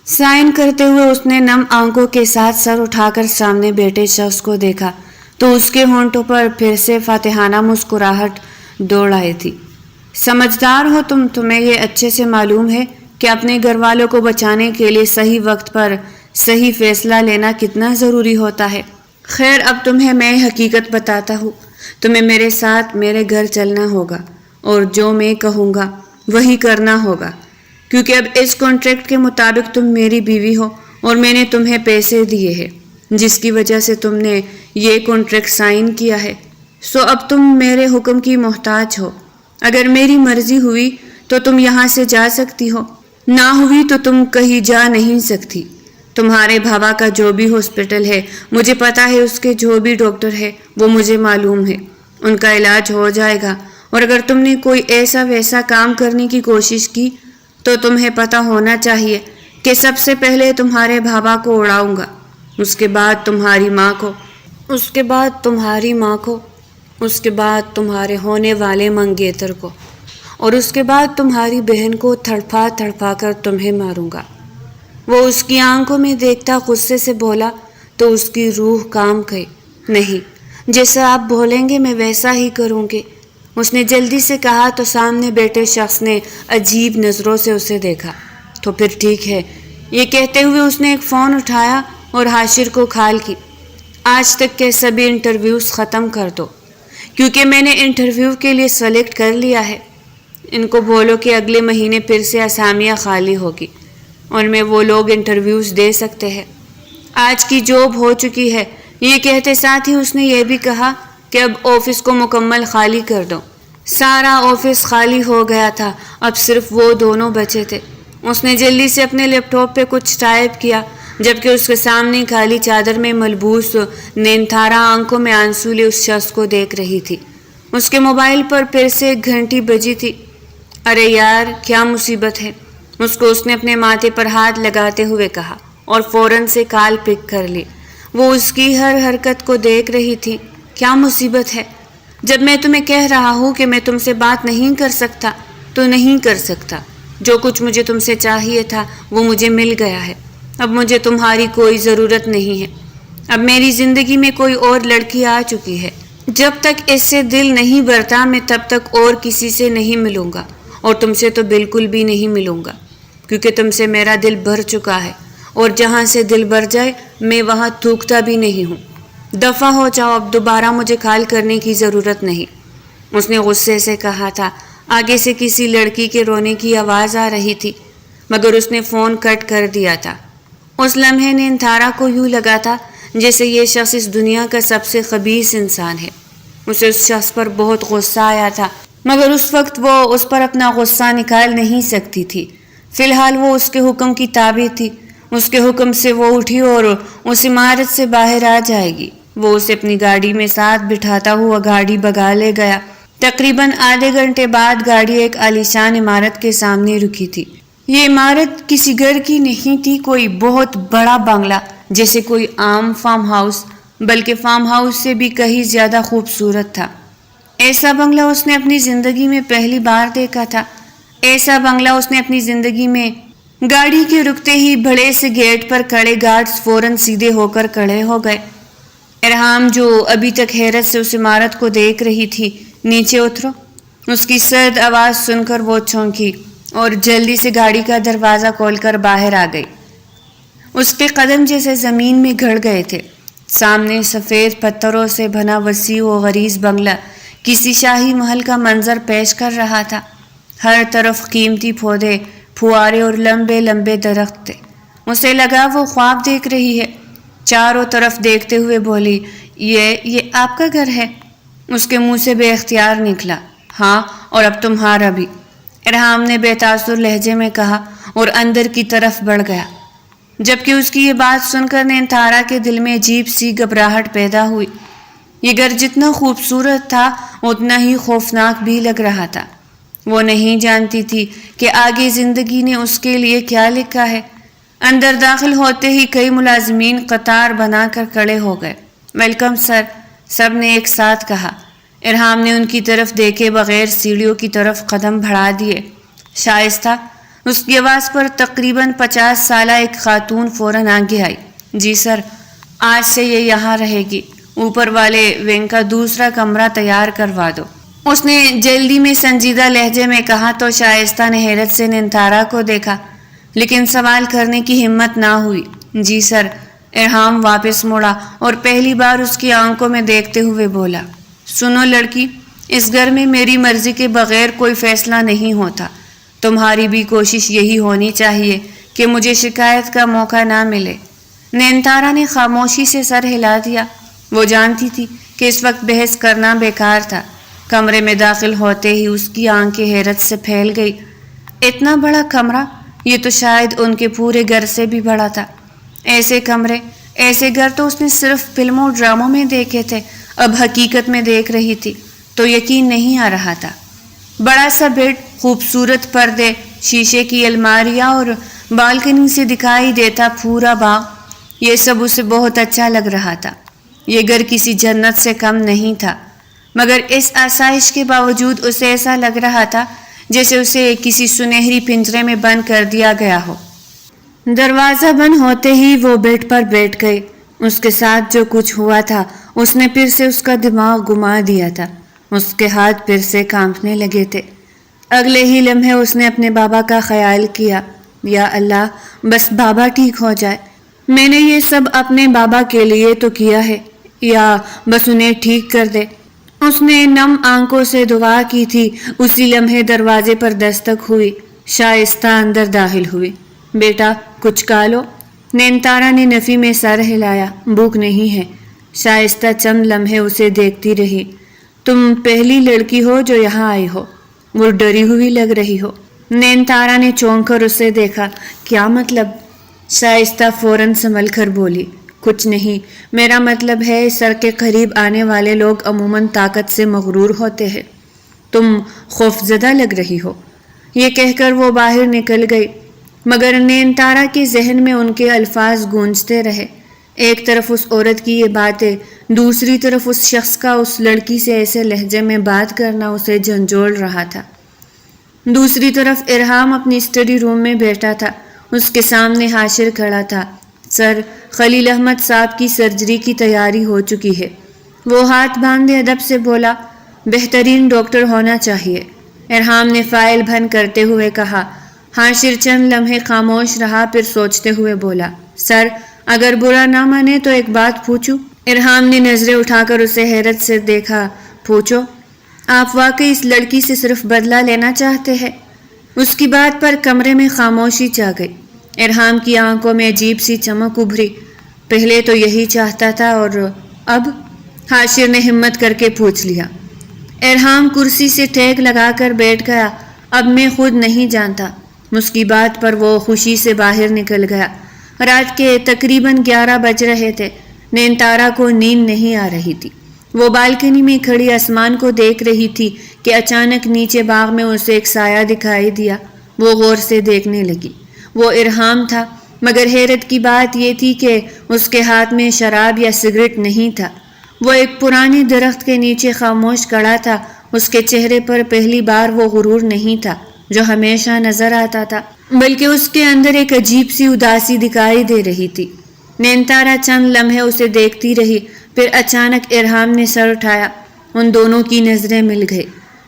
سائن کرتے ہوئے اس نے نم آنکھوں کے ساتھ سر اٹھا کر سامنے بیٹھے شخص کو دیکھا تو اس کے ہونٹوں پر پھر سے فاتحانہ مسکراہٹ دوڑ آئی تھی. سمجھدار ہو تم, تمہیں یہ اچھے سے معلوم ہے کہ اپنے گھر والوں کو بچانے کے لیے صحیح وقت پر صحیح فیصلہ لینا کتنا ضروری ہوتا ہے. خیر, اب تمہیں میں حقیقت بتاتا ہوں. تمہیں میرے ساتھ میرے گھر چلنا ہوگا اور جو میں کہوں گا وہی کرنا ہوگا, کیونکہ اب اس کانٹریکٹ کے مطابق تم میری بیوی ہو اور میں نے تمہیں پیسے دیے ہیں جس کی وجہ سے تم نے یہ کانٹریکٹ سائن کیا ہے. سو اب تم میرے حکم کی محتاج ہو. اگر میری مرضی ہوئی تو تم یہاں سے جا سکتی ہو, نہ ہوئی تو تم کہیں جا نہیں سکتی. تمہارے بابا کا جو بھی ہاسپٹل ہے مجھے پتا ہے, اس کے جو بھی ڈاکٹر ہے وہ مجھے معلوم ہے, ان کا علاج ہو جائے گا. اور اگر تم نے کوئی ایسا ویسا کام کرنے کی کوشش کی تو تمہیں پتا ہونا چاہیے کہ سب سے پہلے تمہارے بابا کو اڑاؤں گا, اس کے بعد تمہاری ماں کو, اس کے بعد تمہاری ماں کو, اس کے بعد تمہارے ہونے والے منگیتر کو, اور اس کے بعد تمہاری بہن کو تڑپا تڑپا کر تمہیں ماروں گا. وہ اس کی آنکھوں میں دیکھتا غصے سے بولا تو اس کی روح کام گئی. نہیں, جیسا آپ بولیں گے میں ویسا ہی کروں گی, اس نے جلدی سے کہا تو سامنے بیٹھے شخص نے عجیب نظروں سے اسے دیکھا. تو پھر ٹھیک ہے. یہ کہتے ہوئے اس نے ایک فون اٹھایا اور حاشر کو کھال کی. آج تک کے سبھی انٹرویوز ختم کر دو, کیونکہ میں نے انٹرویو کے لیے سلیکٹ کر لیا ہے. ان کو بولو کہ اگلے مہینے پھر سے اسامیاں خالی ہوگی اور میں وہ لوگ انٹرویوز دے سکتے ہیں. آج کی جاب ہو چکی ہے. یہ کہتے ساتھ ہی اس نے یہ بھی کہا کہ اب آفس کو مکمل خالی کر دو. سارا آفس خالی ہو گیا تھا, اب صرف وہ دونوں بچے تھے. اس نے جلدی سے اپنے لیپ ٹاپ پہ کچھ ٹائپ کیا جبکہ اس کے سامنے کالی چادر میں ملبوس نینتارا آنکھوں میں آنسو لے اس شخص کو دیکھ رہی تھی. اس کے موبائل پر پھر سے ایک گھنٹی بجی تھی. ارے یار, کیا مصیبت ہے, اس نے اپنے ماتھے پر ہاتھ لگاتے ہوئے کہا اور فوراً سے کال پک کر لی. وہ اس کی ہر حرکت کو دیکھ رہی تھی. کیا مصیبت ہے؟ جب میں تمہیں کہہ رہا ہوں کہ میں تم سے بات نہیں کر سکتا تو نہیں کر سکتا. جو کچھ مجھے تم سے چاہیے تھا وہ مجھے مل گیا ہے. اب مجھے تمہاری کوئی ضرورت نہیں ہے. اب میری زندگی میں کوئی اور لڑکی آ چکی ہے. جب تک اس سے دل نہیں بھرتا میں تب تک اور کسی سے نہیں ملوں گا, اور تم سے تو بالکل بھی نہیں ملوں گا, کیونکہ تم سے میرا دل بھر چکا ہے, اور جہاں سے دل بھر جائے میں وہاں تھوکتا بھی نہیں ہوں. دفع ہو جاؤ, اب دوبارہ مجھے کال کرنے کی ضرورت نہیں. اس نے غصے سے کہا تھا. آگے سے کسی لڑکی کے رونے کی آواز آ رہی تھی. مگر اس نے فون کٹ کر دیا تھا۔ اس لمحے نینتارا کو یوں لگا تھا جیسے یہ شخص اس دنیا کا سب سے خبیث انسان ہے۔ اسے اس شخص پر بہت غصہ آیا تھا، مگر اس وقت وہ اس پر اپنا غصہ نکال نہیں سکتی تھی۔ فی الحال وہ اس کے حکم کی تابع تھی۔ اس کے حکم سے وہ اٹھی اور اس عمارت سے باہر آ جائے گی۔ وہ اسے اپنی گاڑی میں ساتھ بٹھاتا ہوا گاڑی بھگا لے گیا۔ تقریباً آدھے گھنٹے بعد گاڑی ایک عالیشان عمارت کے سامنے رکی تھی۔ یہ عمارت کسی گھر کی نہیں تھی، کوئی بہت بڑا بنگلہ، جیسے کوئی عام فارم ہاؤس، بلکہ فارم ہاؤس سے بھی کہیں زیادہ خوبصورت تھا۔ ایسا بنگلہ اس نے اپنی زندگی میں پہلی بار دیکھا تھا۔ ایسا بنگلہ اس نے اپنی زندگی میں گاڑی کے رکتے ہی بڑے سے گیٹ پر کھڑے گارڈز فوراً سیدھے ہو کر کھڑے ہو گئے۔ ارحام جو ابھی تک حیرت سے اس عمارت کو دیکھ رہی تھی، نیچے اترو۔ اس کی سرد آواز سن کر وہ چونکی اور جلدی سے گاڑی کا دروازہ کھول کر باہر آ گئی۔ اس کے قدم جیسے زمین میں گڑ گئے تھے۔ سامنے سفید پتھروں سے بنا وسیع و غلیظ بنگلہ کسی شاہی محل کا منظر پیش کر رہا تھا۔ ہر طرف قیمتی پودے، پھوارے اور لمبے لمبے درخت تھے۔ اسے لگا وہ خواب دیکھ رہی ہے۔ چاروں طرف دیکھتے ہوئے بولی، یہ آپ کا گھر ہے؟ اس کے منہ سے بے اختیار نکلا، ہاں، اور اب تمہارا بھی، ارحام نے بے تاثر لہجے میں کہا اور اندر کی طرف بڑھ گیا۔ جبکہ اس کی یہ بات سن کر نینتارا کے دل میں عجیب سی گھبراہٹ پیدا ہوئی۔ یہ گھر جتنا خوبصورت تھا اتنا ہی خوفناک بھی لگ رہا تھا۔ وہ نہیں جانتی تھی کہ آگے زندگی نے اس کے لیے کیا لکھا ہے۔ اندر داخل ہوتے ہی کئی ملازمین قطار بنا کر کھڑے ہو گئے۔ ویلکم سر، سب نے ایک ساتھ کہا۔ ارحام نے ان کی طرف دیکھے بغیر سیڑھیوں کی طرف قدم بڑھا دیے۔ شائستہ، اس کی آواز پر تقریباً 50 سالہ ایک خاتون فوراً آگے آئی۔ جی سر، آج سے یہ یہاں رہے گی، اوپر والے ونگ کا دوسرا کمرہ تیار کروا دو، اس نے جلدی میں سنجیدہ لہجے میں کہا تو شائستہ نے حیرت سے نینتارا کو دیکھا، لیکن سوال کرنے کی ہمت نہ ہوئی۔ جی سر، ارحام واپس مڑا اور پہلی بار اس کی آنکھوں میں دیکھتے ہوئے بولا، سنو لڑکی، اس گھر میں میری مرضی کے بغیر کوئی فیصلہ نہیں ہوتا۔ تمہاری بھی کوشش یہی ہونی چاہیے کہ مجھے شکایت کا موقع نہ ملے۔ نینتارا نے خاموشی سے سر ہلا دیا۔ وہ جانتی تھی کہ اس وقت بحث کرنا بیکار تھا۔ کمرے میں داخل ہوتے ہی اس کی آنکھیں حیرت سے پھیل گئی۔ اتنا بڑا کمرہ، یہ تو شاید ان کے پورے گھر سے بھی بڑا تھا۔ ایسے کمرے، ایسے گھر تو اس نے صرف فلموں اور ڈراموں میں دیکھے تھے، اب حقیقت میں دیکھ رہی تھی تو یقین نہیں آ رہا تھا۔ بڑا سا بیڈ، خوبصورت پردے، شیشے کی الماریاں اور بالکنی سے دکھائی دیتا پورا باغ، یہ سب اسے بہت اچھا لگ رہا تھا۔ یہ گھر کسی جنت سے کم نہیں تھا، مگر اس آسائش کے باوجود اسے ایسا لگ رہا تھا جیسے اسے کسی سنہری پنجرے میں بند کر دیا گیا ہو۔ دروازہ بند ہوتے ہی وہ بیڈ پر بیٹھ گئے۔ اس کے ساتھ جو کچھ ہوا تھا اس نے پھر سے اس کا دماغ گما دیا تھا۔ اس کے ہاتھ پھر سے کانپنے لگے تھے۔ اگلے ہی لمحے اس نے اپنے بابا کا خیال کیا، یا اللہ، بس بابا ٹھیک ہو جائے۔ میں نے یہ سب اپنے بابا کے لیے تو کیا ہے، یا بس انہیں ٹھیک کر دے۔ اس نے نم آنکھوں سے دعا کی تھی۔ اسی لمحے دروازے پر دستک ہوئی۔ شائستہ اندر داخل ہوئی۔ بیٹا، کچھ کھا لو؟ نینتارا نے نفی میں سر ہلایا۔ بھوک نہیں ہے۔ شائستہ چند لمحے اسے دیکھتی رہی۔ تم پہلی لڑکی ہو جو یہاں آئی ہو، وہ ڈری ہوئی لگ رہی ہو۔ نینتارا نے چونک کر اسے دیکھا۔ کیا مطلب؟ شائستہ فوراً سنبھل کر بولی، کچھ نہیں، میرا مطلب ہے سر کے قریب آنے والے لوگ عموماً طاقت سے مغرور ہوتے ہیں۔ تم خوفزدہ لگ رہی ہو۔ یہ کہہ کر وہ باہر نکل گئی، مگر نینتارا کے ذہن میں ان کے الفاظ گونجتے رہے۔ ایک طرف اس عورت کی یہ باتیں، دوسری طرف اس شخص کا اس لڑکی سے ایسے لہجے میں بات کرنا اسے جھنجھوڑ رہا تھا۔ دوسری طرف ارحام اپنی اسٹڈی روم میں بیٹھا تھا۔ اس کے سامنے حاشر کھڑا تھا۔ سر، خلیل احمد صاحب کی سرجری کی تیاری ہو چکی ہے۔ وہ ہاتھ باندھے ادب سے بولا، بہترین ڈاکٹر ہونا چاہیے۔ ارحام نے فائل بند کرتے ہوئے کہا۔ حاشر چند لمحے خاموش رہا، پھر سوچتے ہوئے بولا، سر، اگر برا نہ مانے تو ایک بات پوچھوں؟ ارحام نے نظریں اٹھا کر اسے حیرت سے دیکھا۔ پوچھو۔ آپ واقعی اس لڑکی سے صرف بدلہ لینا چاہتے ہیں؟ اس کی بات پر کمرے میں خاموشی چھا گئی۔ ارحام کی آنکھوں میں عجیب سی چمک ابھری۔ پہلے تو یہی چاہتا تھا اور اب؟ حاشر نے ہمت کر کے پوچھ لیا۔ ارحام کرسی سے ٹیک لگا کر بیٹھ گیا۔ اب میں خود نہیں جانتا۔ اس کی بات پر وہ خوشی سے باہر نکل گیا۔ رات کے تقریباً 11 بج رہے تھے۔ نینتارا کو نیند نہیں آ رہی تھی۔ وہ بالکنی میں کھڑی آسمان کو دیکھ رہی تھی کہ اچانک نیچے باغ میں اسے ایک سایہ دکھائی دیا۔ وہ غور سے دیکھنے لگی۔ وہ ارحام تھا، مگر حیرت کی بات یہ تھی کہ اس کے ہاتھ میں شراب یا سگریٹ نہیں تھا۔ وہ ایک پرانے درخت کے نیچے خاموش کھڑا تھا۔ اس کے چہرے پر پہلی بار وہ غرور نہیں تھا جو ہمیشہ نظر آتا تھا، بلکہ اس کے اندر ایک عجیب سی اداسی دکھائی دے رہی تھی۔ نینتارا چند لمحے اسے دیکھتی رہی، پھر اچانک ارحام نے سر اٹھایا۔ ان دونوں کی نظریں مل گئی۔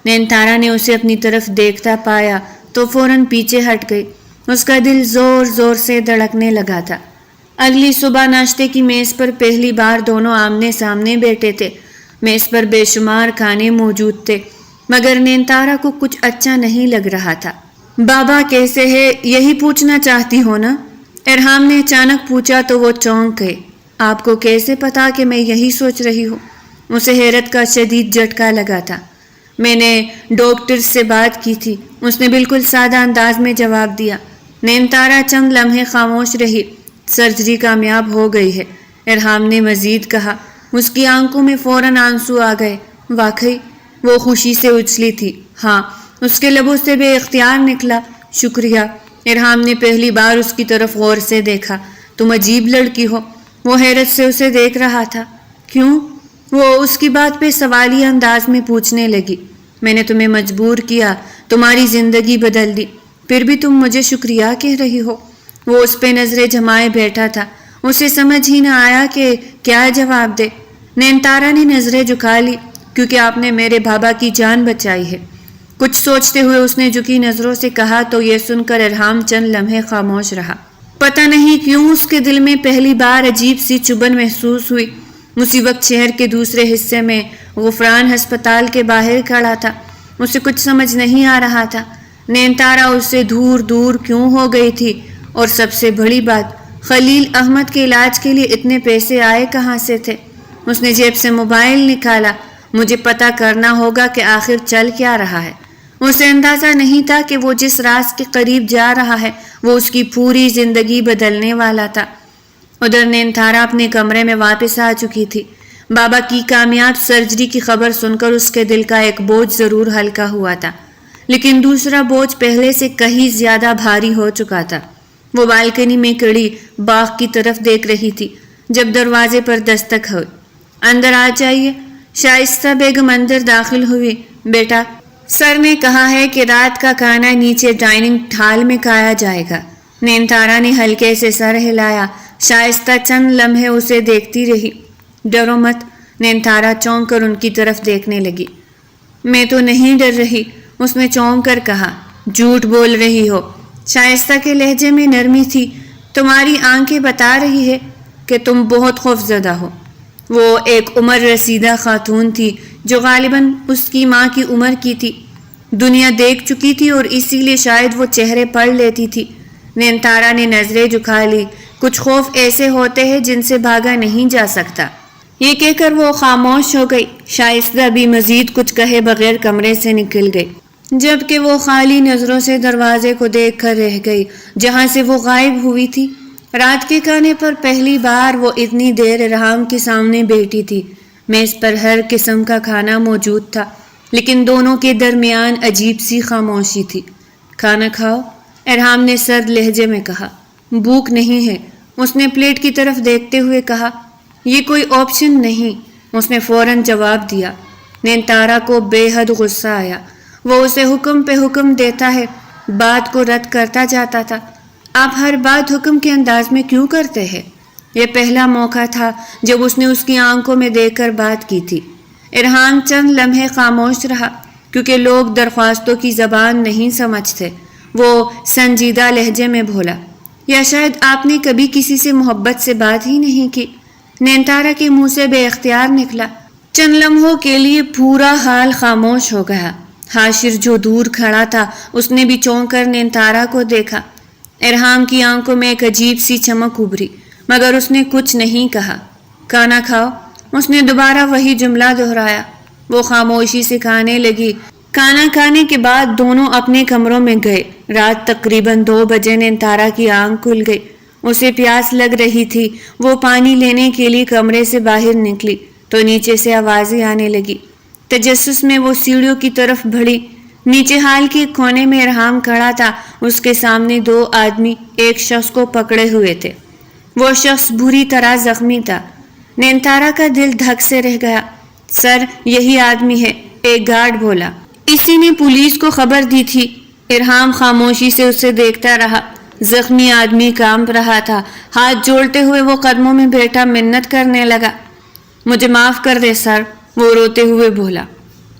نینتارا نے اسے اپنی طرف دیکھتا پایا تو فوراً پیچھے ہٹ گئی۔ اس کا دل زور زور سے دھڑکنے لگا تھا۔ اگلی صبح ناشتے کی میز پر پہلی بار دونوں آمنے سامنے بیٹھے تھے۔ میز پر بے شمار کھانے موجود تھے، مگر نینتارا کو کچھ اچھا نہیں لگ رہا تھا۔ بابا کیسے ہے یہی پوچھنا چاہتی ہو نا؟ ارحام نے اچانک پوچھا تو وہ چونک گئے۔ آپ کو کیسے پتا کہ میں یہی سوچ رہی ہوں؟ اسے حیرت کا شدید جھٹکا لگا تھا۔ میں نے ڈاکٹر سے بات کی تھی، اس نے بالکل سادہ انداز میں جواب دیا۔ نینتارا چند لمحے خاموش رہی۔ سرجری کامیاب ہو گئی ہے، ارحام نے مزید کہا۔ اس کی آنکھوں میں فوراً آنسو آ گئے۔ واقعی؟ وہ خوشی سے اچھلی تھی۔ ہاں، اس کے لبوں سے بے اختیار نکلا۔ شکریہ۔ ارحام نے پہلی بار اس کی طرف غور سے دیکھا۔ تم عجیب لڑکی ہو۔ وہ حیرت سے اسے دیکھ رہا تھا۔ کیوں؟ وہ اس کی بات پہ سوالیہ انداز میں پوچھنے لگی۔ میں نے تمہیں مجبور کیا، تمہاری زندگی بدل دی، پھر بھی تم مجھے شکریہ کہہ رہی ہو۔ وہ اس پہ نظریں جمائے بیٹھا تھا۔ اسے سمجھ ہی نہ آیا کہ کیا جواب دے۔ نینتارا نے نظریں جھکا لی۔ کیونکہ آپ نے میرے بابا کی جان بچائی ہے۔ کچھ سوچتے ہوئے اس نے جھکی نظروں سے کہا تو یہ سن کر ارحام چند لمحے خاموش رہا۔ پتہ نہیں کیوں اس کے دل میں پہلی بار عجیب سی چبھن محسوس ہوئی۔ اسی وقت شہر کے دوسرے حصے میں غفران ہسپتال کے باہر کھڑا تھا۔ اسے کچھ سمجھ نہیں آ رہا تھا۔ نینتارا اس سے دور دور کیوں ہو گئی تھی، اور سب سے بڑی بات، خلیل احمد کے علاج کے لیے اتنے پیسے آئے کہاں سے تھے؟ اس نے جیب سے موبائل نکالا۔ مجھے پتہ کرنا ہوگا کہ آخر چل کیا رہا ہے۔ اسے اندازہ نہیں تھا کہ وہ جس راز کے قریب جا رہا ہے وہ اس کی پوری زندگی بدلنے والا تھا۔ ادھر نینتارا اپنے کمرے میں واپس آ چکی تھی۔ بابا کی کامیاب سرجری کی خبر سن کر اس کے دل کا ایک بوجھ ضرور ہلکا ہوا تھا، لیکن دوسرا بوجھ پہلے سے کہیں زیادہ بھاری ہو چکا تھا۔ وہ بالکنی میں کھڑی باغ کی طرف دیکھ رہی تھی جب دروازے پر دستک ہوئی۔ اندر آ جائیے۔ شائستہ بیگم اندر داخل ہوئی۔ بیٹا، سر نے کہا ہے کہ رات کا کھانا نیچے ڈائننگ ہال میں کھایا جائے گا۔ نینتارا نے ہلکے سے سر ہلایا۔ شائستہ چند لمحے اسے دیکھتی رہی۔ ڈرو مت۔ نینتارا چونک کر ان کی طرف دیکھنے لگی۔ میں تو نہیں ڈر رہی، اس نے چونک کر کہا۔ جھوٹ بول رہی ہو۔ شائستہ کے لہجے میں نرمی تھی۔ تمہاری آنکھیں بتا رہی ہے کہ تم بہت خوفزدہ ہو۔ وہ ایک عمر رسیدہ خاتون تھی جو غالباً اس کی ماں کی عمر کی تھی۔ دنیا دیکھ چکی تھی اور اسی لیے شاید وہ چہرے پڑھ لیتی تھی۔ نینتارا نے نظریں جھکا لی۔ کچھ خوف ایسے ہوتے ہیں جن سے بھاگا نہیں جا سکتا۔ یہ کہہ کر وہ خاموش ہو گئی۔ شائستہ بھی مزید کچھ کہے بغیر کمرے سے نکل گئی، جبکہ وہ خالی نظروں سے دروازے کو دیکھ کر رہ گئی جہاں سے وہ غائب ہوئی تھی۔ رات کے کھانے پر پہلی بار وہ اتنی دیر ارحام کے سامنے بیٹھی تھی۔ میز پر ہر قسم کا کھانا موجود تھا، لیکن دونوں کے درمیان عجیب سی خاموشی تھی۔ کھانا کھاؤ، ارحام نے سرد لہجے میں کہا۔ بھوک نہیں ہے، اس نے پلیٹ کی طرف دیکھتے ہوئے کہا۔ یہ کوئی آپشن نہیں، اس نے فوراً جواب دیا۔ نینتارا کو بے حد غصہ آیا۔ وہ اسے حکم پہ حکم دیتا ہے، بات کو رد کرتا جاتا تھا۔ آپ ہر بات حکم کے انداز میں کیوں کرتے ہیں؟ یہ پہلا موقع تھا جب اس نے اس کی آنکھوں میں دیکھ کر بات کی تھی۔ ارحام چند لمحے خاموش رہا، کیونکہ لوگ درخواستوں کی زبان نہیں سمجھتے۔ وہ سنجیدہ لہجے میں بولا، یا شاید آپ نے کبھی کسی سے محبت سے بات ہی نہیں کی۔ نینتارا کے منہ سے بے اختیار نکلا۔ چند لمحوں کے لیے پورا حال خاموش ہو گیا۔ حاشر جو دور کھڑا تھا اس نے بھی چونک کر نینتارا کو دیکھا۔ ارحام کی آنکھوں میں ایک عجیب سی چمک ابھری، مگر اس نے کچھ نہیں کہا۔ کھانا کھاؤ، اس نے دوبارہ وہی جملہ دہرایا۔ وہ خاموشی سے کھانے لگی۔ کھانا کھانے کے بعد دونوں اپنے کمروں میں گئے۔ رات تقریباً 2 بجے نینتارا کی آنکھ کھل گئی۔ اسے پیاس لگ رہی تھی۔ وہ پانی لینے کے لیے کمرے سے باہر نکلی تو نیچے سے آوازیں آنے لگی۔ تجسس میں وہ سیڑھیوں کی طرف بڑھی۔ نیچے ہال کے کونے میں ارحام کھڑا تھا۔ اس کے سامنے 2 آدمی ایک شخص کو پکڑے ہوئے تھے۔ وہ شخص بری طرح زخمی تھا۔ نینتارا کا دل دھک سے رہ گیا۔ سر، یہی آدمی ہے، ایک گارڈ بولا۔ اسی نے پولیس کو خبر دی تھی۔ ارحام خاموشی سے اسے دیکھتا رہا۔ زخمی آدمی کانپ رہا تھا۔ ہاتھ جوڑتے ہوئے وہ قدموں میں بیٹھا منت کرنے لگا۔ مجھے معاف کر دے سر، وہ روتے ہوئے بولا۔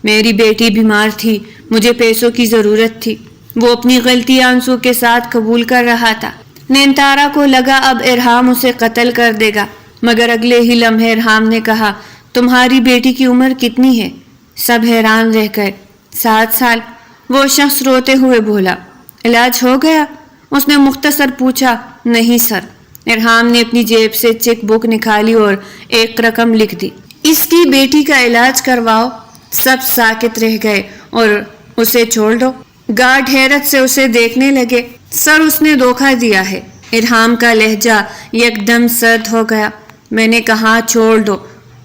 میری بیٹی بیمار تھی، مجھے پیسوں کی ضرورت تھی۔ وہ اپنی غلطی آنسو کے ساتھ قبول کر رہا تھا۔ نینتارا کو لگا اب ارحام اسے قتل کر دے گا، مگر اگلے ہی لمحے ارحام نے کہا، تمہاری بیٹی کی عمر کتنی ہے؟ سب حیران رہ گئے۔ 7 سال، وہ شخص روتے ہوئے بولا۔ علاج ہو گیا؟ اس نے مختصر پوچھا۔ نہیں سر۔ ارحام نے اپنی جیب سے چیک بک نکالی اور ایک رقم لکھ دی۔ اس کی بیٹی کا علاج کرواؤ۔ سب ساکت رہ گئے۔ اور اسے چھوڑ دو۔ گارڈ حیرت سے اسے دیکھنے لگے۔ سر، اس نے دھوکہ دیا ہے۔ ارحام کا لہجہ یکدم سرد ہو گیا۔ میں نے کہا چھوڑ دو۔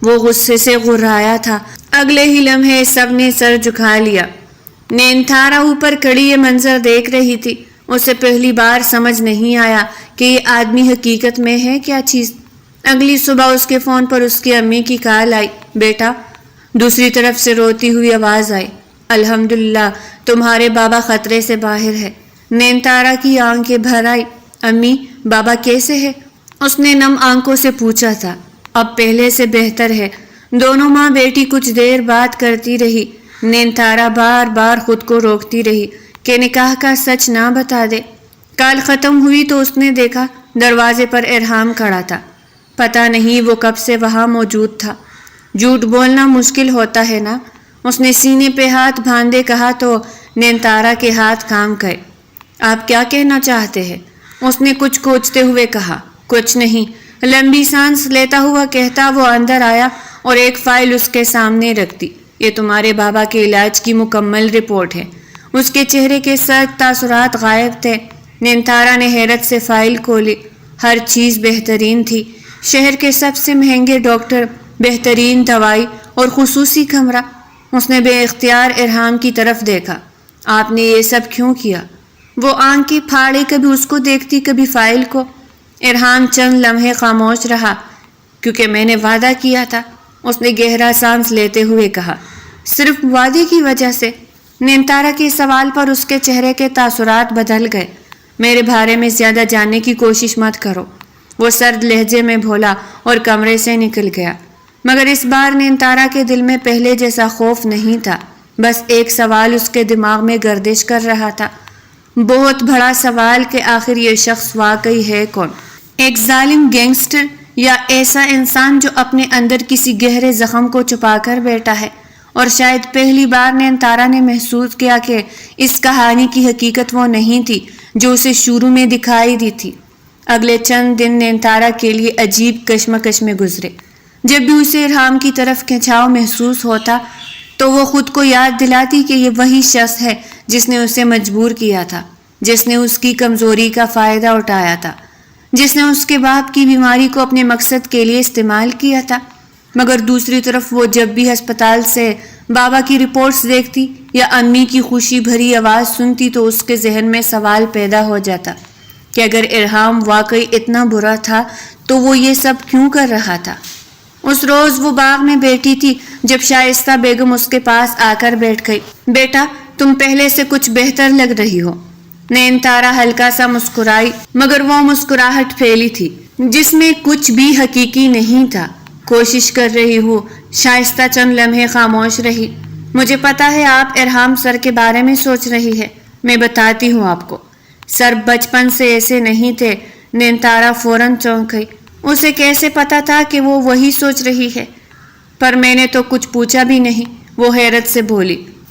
وہ غصے سے غرایا تھا۔ اگلے ہی لمحے سب نے سر جھکا لیا۔ نینتارا اوپر کھڑی یہ منظر دیکھ رہی تھی۔ اسے پہلی بار سمجھ نہیں آیا کہ یہ آدمی حقیقت میں ہے کیا چیز۔ اگلی صبح اس کے فون پر اس کی امی کی کال آئی۔ بیٹا، دوسری طرف سے روتی ہوئی آواز آئی۔ الحمدللہ، تمہارے بابا خطرے سے باہر ہے۔ نینتارا کی آنکھیں بھر آئی۔ امی، بابا کیسے ہے؟ اس نے نم آنکھوں سے پوچھا تھا۔ اب پہلے سے بہتر ہے۔ دونوں ماں بیٹی کچھ دیر بات کرتی رہی۔ نینتارا بار بار خود کو روکتی رہی کہ نکاح کا سچ نہ بتا دے۔ کال ختم ہوئی تو اس نے دیکھا دروازے پر ارحام کھڑا تھا۔ پتہ نہیں وہ کب سے وہاں موجود تھا۔ جھوٹ بولنا مشکل ہوتا ہے نا؟ اس نے سینے پہ ہاتھ باندھے کہا تو نینتارا کے ہاتھ کام گئے۔ آپ کیا کہنا چاہتے ہیں؟ اس نے کچھ کوچتے ہوئے کہا۔ کچھ نہیں، لمبی سانس لیتا ہوا کہتا وہ اندر آیا اور ایک فائل اس کے سامنے رکھ دی۔ یہ تمہارے بابا کے علاج کی مکمل رپورٹ ہے۔ اس کے چہرے کے سرد تاثرات غائب تھے۔ نینتارا نے حیرت سے فائل کھولی۔ ہر چیز بہترین تھی۔ شہر کے سب سے مہنگے ڈاکٹر، بہترین دوائی اور خصوصی کمرہ۔ اس نے بے اختیار ارحام کی طرف دیکھا۔ آپ نے یہ سب کیوں کیا؟ وہ آنکھیں پھاڑے کبھی اس کو دیکھتی کبھی فائل کو۔ ارحام چند لمحے خاموش رہا۔ کیونکہ میں نے وعدہ کیا تھا، اس نے گہرا سانس لیتے ہوئے کہا۔ صرف وعدے کی وجہ سے؟ نینتارا کے سوال پر اس کے چہرے کے تاثرات بدل گئے۔ میرے بارے میں زیادہ جاننے کی کوشش مت کرو، وہ سرد لہجے میں بولا اور کمرے سے نکل گیا۔ مگر اس بار نینتارا کے دل میں پہلے جیسا خوف نہیں تھا۔ بس ایک سوال اس کے دماغ میں گردش کر رہا تھا، بہت بڑا سوال کہ آخر یہ شخص واقعی ہے کون؟ ایک ظالم گینگسٹر یا ایسا انسان جو اپنے اندر کسی گہرے زخم کو چھپا کر بیٹھا ہے؟ اور شاید پہلی بار نینتارا نے محسوس کیا کہ اس کہانی کی حقیقت وہ نہیں تھی جو اسے شروع میں دکھائی دی تھی۔ اگلے چند دن نینتارا کے لیے عجیب کشمکش میں گزرے۔ جب بھی اسے ارحام کی طرف کھنچاؤ محسوس ہوتا تو وہ خود کو یاد دلاتی کہ یہ وہی شخص ہے جس نے اسے مجبور کیا تھا، جس نے اس کی کمزوری کا فائدہ اٹھایا تھا، جس نے اس کے باپ کی بیماری کو اپنے مقصد کے لیے استعمال کیا تھا۔ مگر دوسری طرف وہ جب بھی ہسپتال سے بابا کی رپورٹس دیکھتی یا امی کی خوشی بھری آواز سنتی تو اس کے ذہن میں سوال پیدا ہو جاتا کہ اگر ارحام واقعی اتنا برا تھا تو وہ یہ سب کیوں کر رہا تھا؟ اس روز وہ باغ میں بیٹھی تھی جب شائستہ بیگم اس کے پاس آ کر بیٹھ گئی۔ بیٹا، تم پہلے سے کچھ بہتر لگ رہی ہو۔ نینتارا ہلکا سا مسکرائی، مگر وہ مسکراہٹ پھیلی تھی جس میں کچھ بھی حقیقی نہیں تھا۔ کوشش کر رہی ہوں۔ شائستہ چند لمحے خاموش رہی۔ مجھے پتا ہے آپ ارحام سر کے بارے میں سوچ رہی ہے، میں بتاتی ہوں آپ کو۔ سر بچپن سے ایسے نہیں تھے۔ نینتارا فوراً چونک گئی۔ اسے کیسے پتا تھا کہ وہ وہی سوچ رہی ہے؟ پر میں نے تو کچھ پوچھا بھی نہیں، وہ حیرت سے بولی۔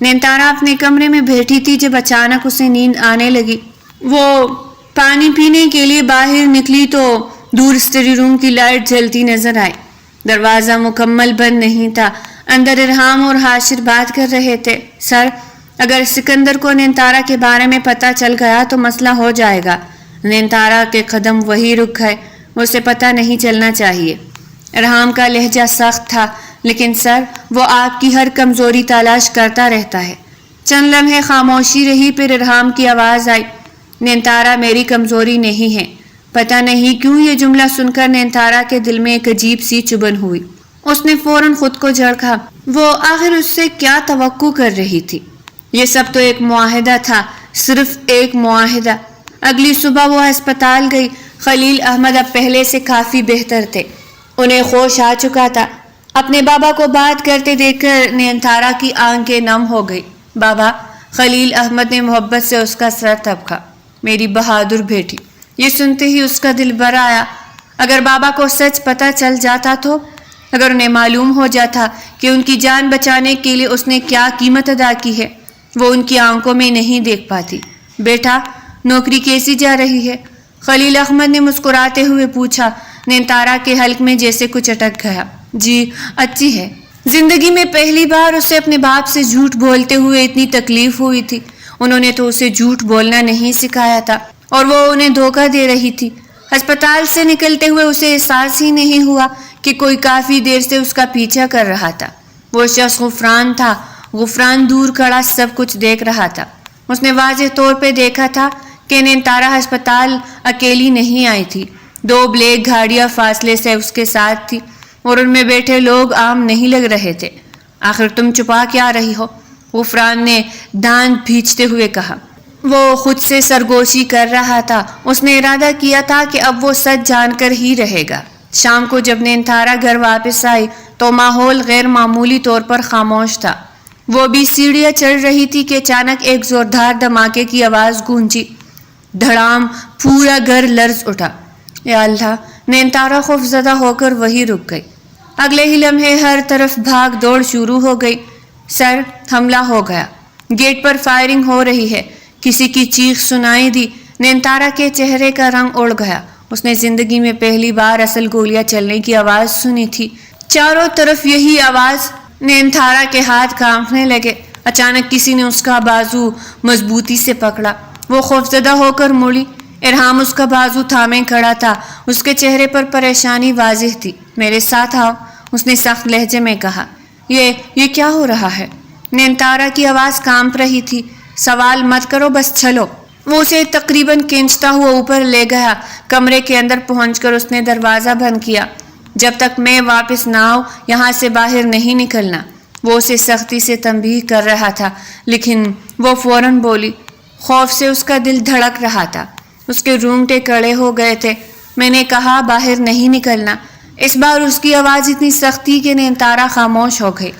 نینتارا اپنے کمرے میں بیٹھی تھی جب اچانک اسے نیند آنے لگی۔ وہ پانی پینے کے لیے باہر نکلی تو دور اسٹڈی روم کی لائٹ جلتی نظر آئی۔ دروازہ مکمل بند نہیں تھا۔ اندر ارحام اور حاشر بات کر رہے تھے۔ سر، اگر سکندر کو نینتارا کے بارے میں پتہ چل گیا تو مسئلہ ہو جائے گا۔ نینتارا کے قدم وہی رک گئے۔ اسے پتہ نہیں چلنا چاہیے۔ ارحام کا لہجہ سخت تھا، لیکن سر، وہ آپ کی ہر کمزوری تلاش کرتا رہتا ہے۔ چند لمحے خاموشی رہی، پھر ارحام کی آواز آئی، نینتارا میری کمزوری نہیں ہے۔ پتہ نہیں کیوں یہ جملہ سن کر نینتارا کے دل میں ایک عجیب سی چبھن ہوئی۔ اس نے فوراً خود کو جھڑکا۔ وہ آخر اس سے کیا توقع کر رہی تھی؟ یہ سب تو ایک معاہدہ تھا، صرف ایک معاہدہ۔ اگلی صبح وہ ہسپتال گئی۔ خلیل احمد اب پہلے سے کافی بہتر تھے۔ انہیں ہوش آ چکا تھا۔ اپنے بابا کو بات کرتے دیکھ کر نینتارا کی آنکھیں نم ہو گئی۔ بابا، خلیل احمد نے محبت سے اس کا سر تھپکا۔ میری بہادر بیٹی۔ یہ سنتے ہی اس کا دل بھر آیا۔ اگر بابا کو سچ پتہ چل جاتا تو؟ اگر انہیں معلوم ہو جاتا کہ ان کی جان بچانے کے لیے اس نے کیا قیمت ادا کی ہے، وہ ان کی آنکھوں میں نہیں دیکھ پاتی۔ بیٹا، نوکری کیسی جا رہی ہے؟ خلیل احمد نے مسکراتے ہوئے پوچھا۔ نینتارا کے حلق میں جیسے کچھ اٹک گیا۔ جی، اچھی ہے۔ زندگی میں پہلی بار اسے اپنے باپ سے جھوٹ بولتے ہوئے اتنی تکلیف ہوئی تھی۔ انہوں نے تو اسے جھوٹ بولنا نہیں سکھایا تھا اور وہ انہیں دھوکہ دے رہی تھی۔ ہسپتال سے نکلتے ہوئے اسے احساس ہی نہیں ہوا کہ کوئی کافی دیر سے اس کا پیچھا کر رہا تھا۔ وہ شخص غفران تھا۔ غفران دور کھڑا سب کچھ دیکھ رہا تھا۔ اس نے واضح طور پہ دیکھا تھا کہ نینتارا ہسپتال اکیلی نہیں آئی تھی۔ 2 بلیک گاڑیاں فاصلے سے اس کے ساتھ تھی اور ان میں بیٹھے لوگ عام نہیں لگ رہے تھے۔ آخر تم چھپا کیا رہی ہو؟ غفران نے دانت بھینچتے ہوئے کہا۔ وہ خود سے سرگوشی کر رہا تھا۔ اس نے ارادہ کیا تھا کہ اب وہ سچ جان کر ہی رہے گا۔ شام کو جب نینتارا گھر واپس آئی تو ماحول غیر معمولی طور پر خاموش تھا۔ وہ بھی سیڑھیاں چڑھ رہی تھی کہ اچانک ایک زوردار دھماکے کی آواز گونجی۔ دھڑام، پورا گھر لرز اٹھا۔ یا اللہ! نینتارا خوف زدہ ہو کر وہی رک گئی۔ اگلے ہی لمحے ہر طرف بھاگ دوڑ شروع ہو گئی۔ سر، حملہ ہو گیا۔ گیٹ پر فائرنگ ہو رہی ہے۔ کسی کی چیخ سنائی دی۔ نینتارا کے چہرے کا رنگ اڑ گیا۔ اس نے زندگی میں پہلی بار اصل گولیاں چلنے کی آواز سنی تھی۔ چاروں طرف یہی آواز۔ نینتارا کے ہاتھ کانپنے لگے۔ اچانک کسی نے اس کا بازو مضبوطی سے پکڑا۔ وہ خوفزدہ ہو کر مڑی۔ ارحام اس کا بازو تھامے کھڑا تھا۔ اس کے چہرے پر پریشانی واضح تھی۔ میرے ساتھ آؤ، اس نے سخت لہجے میں کہا۔ یہ کیا ہو رہا ہے؟ نینتارا کی آواز کانپ رہی تھی۔ سوال مت کرو، بس چلو۔ وہ اسے تقریباً کھینچتا ہوا اوپر لے گیا۔ کمرے کے اندر پہنچ کر اس نے دروازہ بند کیا۔ جب تک میں واپس نہ آؤں یہاں سے باہر نہیں نکلنا۔ وہ اسے سختی سے تنبیہ کر رہا تھا، لیکن وہ فوراً بولی۔ خوف سے اس کا دل دھڑک رہا تھا۔ اس کے رونگٹے کھڑے ہو گئے تھے۔ میں نے کہا باہر نہیں نکلنا۔ اس بار اس کی آواز اتنی سخت تھی کہ نینتارا خاموش ہو گئی۔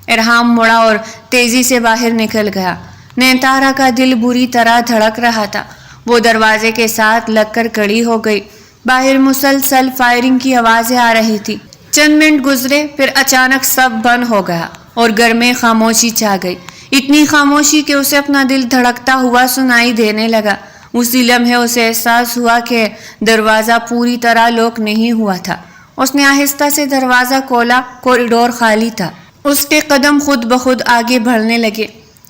ارحام مڑا اور تیزی سے باہر نکل گیا۔ نینتارا کا دل بری طرح دھڑک رہا تھا۔ وہ دروازے کے ساتھ لگ کر کھڑی ہو گئی۔ باہر مسلسل فائرنگ کی آوازیں آ رہی تھی۔ چند منٹ گزرے، پھر اچانک سب بند ہو گیا اور گھر میں خاموشی چھا گئی۔ اتنی خاموشی کہ اسے اپنا دل دھڑکتا ہوا سنائی دینے لگا۔ اسی لمحے اسے احساس ہوا کہ دروازہ پوری طرح لاک نہیں ہوا تھا۔ اس نے آہستہ سے دروازہ کھولا۔ کوریڈور خالی تھا۔ اس کے قدم خود بخود آگے بڑھنے لگے۔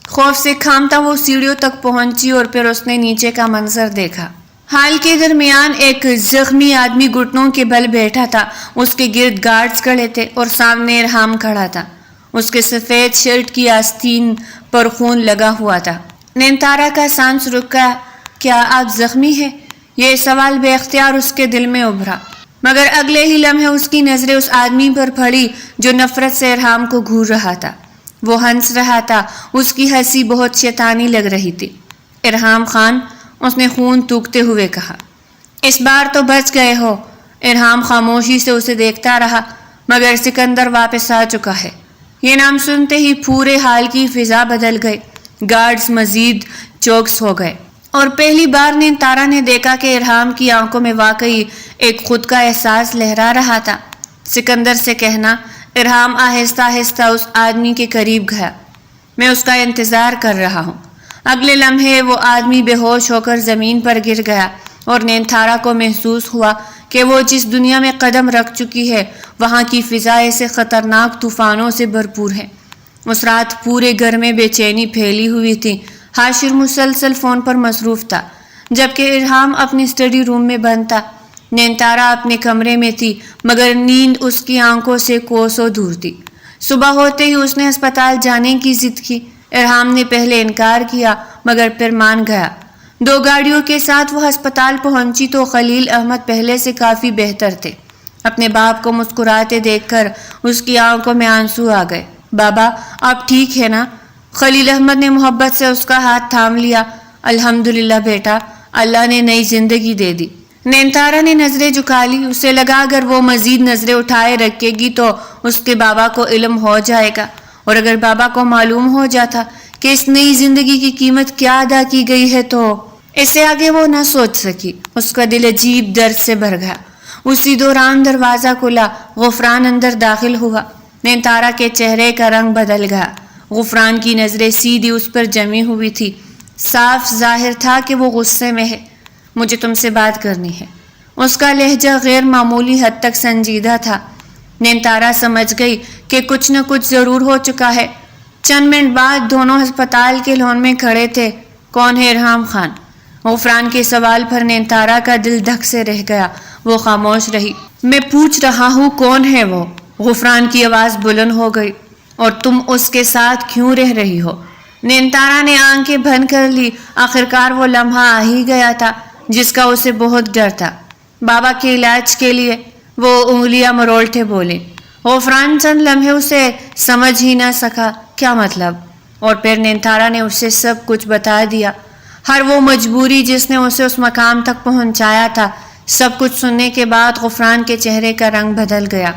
خوف سے کھامتا وہ سیڑھیوں تک پہنچی اور پھر اس نے نیچے کا منظر دیکھا۔ ہال کے درمیان ایک زخمی آدمی گھٹنوں کے بل بیٹھا تھا۔ اس کے گرد گارڈز کھڑے تھے اور سامنے ارحام کھڑا تھا۔ اس کے سفید شرٹ کی آستین پر خون لگا ہوا تھا۔ نینتارا کا سانس رک گیا۔ کیا آپ زخمی ہیں؟ یہ سوال بے اختیار اس کے دل میں ابھرا، مگر اگلے ہی لمحے اس کی نظریں اس آدمی پر پڑی جو نفرت سے ارحام کو گھور رہا تھا۔ وہ ہنس رہا تھا۔ اس کی ہنسی بہت شیطانی لگ رہی تھی۔ ارحام خان، اس نے خون تھوکتے ہوئے کہا۔ اس بار تو بچ گئے ہو۔ ارحام خاموشی سے اسے دیکھتا رہا، مگر سکندر واپس آ چکا ہے۔ یہ نام سنتے ہی پورے حال کی فضا بدل گئی۔ گارڈز مزید چوکس ہو گئے اور پہلی بار نینتارا نے دیکھا کہ ارحام کی آنکھوں میں واقعی ایک خود کا احساس لہرا رہا تھا۔ سکندر سے کہنا۔ ارحام آہستہ آہستہ اس آدمی کے قریب گیا۔ میں اس کا انتظار کر رہا ہوں۔ اگلے لمحے وہ آدمی بے ہوش ہو کر زمین پر گر گیا اور نینتارا کو محسوس ہوا کہ وہ جس دنیا میں قدم رکھ چکی ہے وہاں کی فضا ایسے خطرناک طوفانوں سے بھرپور ہے۔ اس رات پورے گھر میں بے چینی پھیلی ہوئی تھی۔ حاشر مسلسل فون پر مصروف تھا جبکہ ارحام اپنے اسٹڈی روم میں بند تھا۔ نینتارا اپنے کمرے میں تھی مگر نیند اس کی آنکھوں سے کوسوں دور تھی۔ صبح ہوتے ہی اس نے ہسپتال جانے کی ضد کی۔ ارحام نے پہلے انکار کیا مگر پھر مان گیا۔ 2 گاڑیوں کے ساتھ وہ ہسپتال پہنچی تو خلیل احمد پہلے سے کافی بہتر تھے۔ اپنے باپ کو مسکراتے دیکھ کر اس کی آنکھوں میں آنسو آ گئے۔ بابا آپ ٹھیک ہے نا؟ خلیل احمد نے محبت سے اس کا ہاتھ تھام لیا۔ الحمدللہ بیٹا، اللہ نے نئی زندگی دے دی۔ نینتارا نے نظریں جھکا لی۔ اسے لگا اگر وہ مزید نظریں اٹھائے رکھے گی تو اس کے بابا کو علم ہو جائے گا، اور اگر بابا کو معلوم ہو جاتا کہ اس نئی زندگی کی قیمت کیا ادا کی گئی ہے تو اس سے آگے وہ نہ سوچ سکی۔ اس کا دل عجیب درد سے بھر گیا۔ اسی دوران دروازہ کھلا۔ غفران اندر داخل ہوا۔ نینتارا کے چہرے کا رنگ بدل گیا۔ غفران کی نظریں سیدھی اس پر جمی ہوئی تھی۔ صاف ظاہر تھا کہ وہ غصے میں ہے۔ مجھے تم سے بات کرنی ہے۔ اس کا لہجہ غیر معمولی حد تک سنجیدہ تھا۔ نینتارا سمجھ گئی کہ کچھ نہ کچھ ضرور ہو چکا ہے۔ چند منٹ بعد دونوں ہسپتال کے لان میں کھڑے تھے۔ کون ہے ارحام خان؟ غفران کے سوال پر نینتارا کا دل دھک سے رہ گیا۔ وہ خاموش رہی۔ میں پوچھ رہا ہوں کون ہے وہ؟ غفران کی آواز بلند ہو گئی۔ اور تم اس کے ساتھ کیوں رہ رہی ہو؟ نینتارا نے آنکھیں بند کر لی۔ آخرکار وہ لمحہ آ ہی گیا تھا جس کا اسے بہت ڈر تھا۔ بابا کے علاج کے لیے، وہ انگلیاں مروڑتے بولے۔ غفران چند لمحے اسے سمجھ ہی نہ سکا کیا مطلب، اور پھر نینتارا نے اسے سب کچھ بتا دیا۔ ہر وہ مجبوری جس نے اسے اس مقام تک پہنچایا تھا۔ سب کچھ سننے کے بعد غفران کے چہرے کا رنگ بدل گیا۔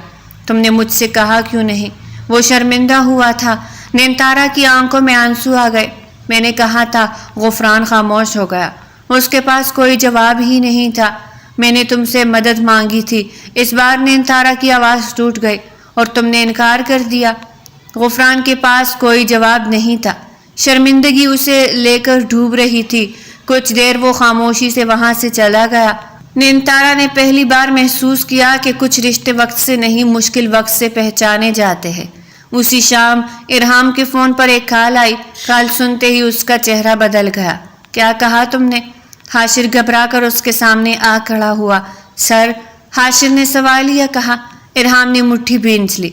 تم نے مجھ سے کہا کیوں نہیں؟ وہ شرمندہ ہوا تھا۔ نینتارا کی آنکھوں میں آنسو آ گئے۔ میں نے کہا تھا۔ غفران خاموش ہو گیا۔ اس کے پاس کوئی جواب ہی نہیں تھا۔ میں نے تم سے مدد مانگی تھی۔ اس بار نینتارا کی آواز ٹوٹ گئی۔ اور تم نے انکار کر دیا۔ غفران کے پاس کوئی جواب نہیں تھا۔ شرمندگی اسے لے کر ڈوب رہی تھی۔ کچھ دیر وہ خاموشی سے وہاں سے چلا گیا۔ نینتارا نے پہلی بار محسوس کیا کہ کچھ رشتے وقت سے نہیں مشکل وقت سے پہچانے جاتے ہیں۔ اسی شام ارحام کے فون پر ایک کال آئی۔ کال سنتے ہی اس کا چہرہ بدل گیا۔ کیا کہا تم نے؟ حاشر گھبرا کر اس کے سامنے آ کھڑا ہوا۔ سر، حاشر نے سوالیہ کہا۔ ارحام نے مٹھی بھینچ لی۔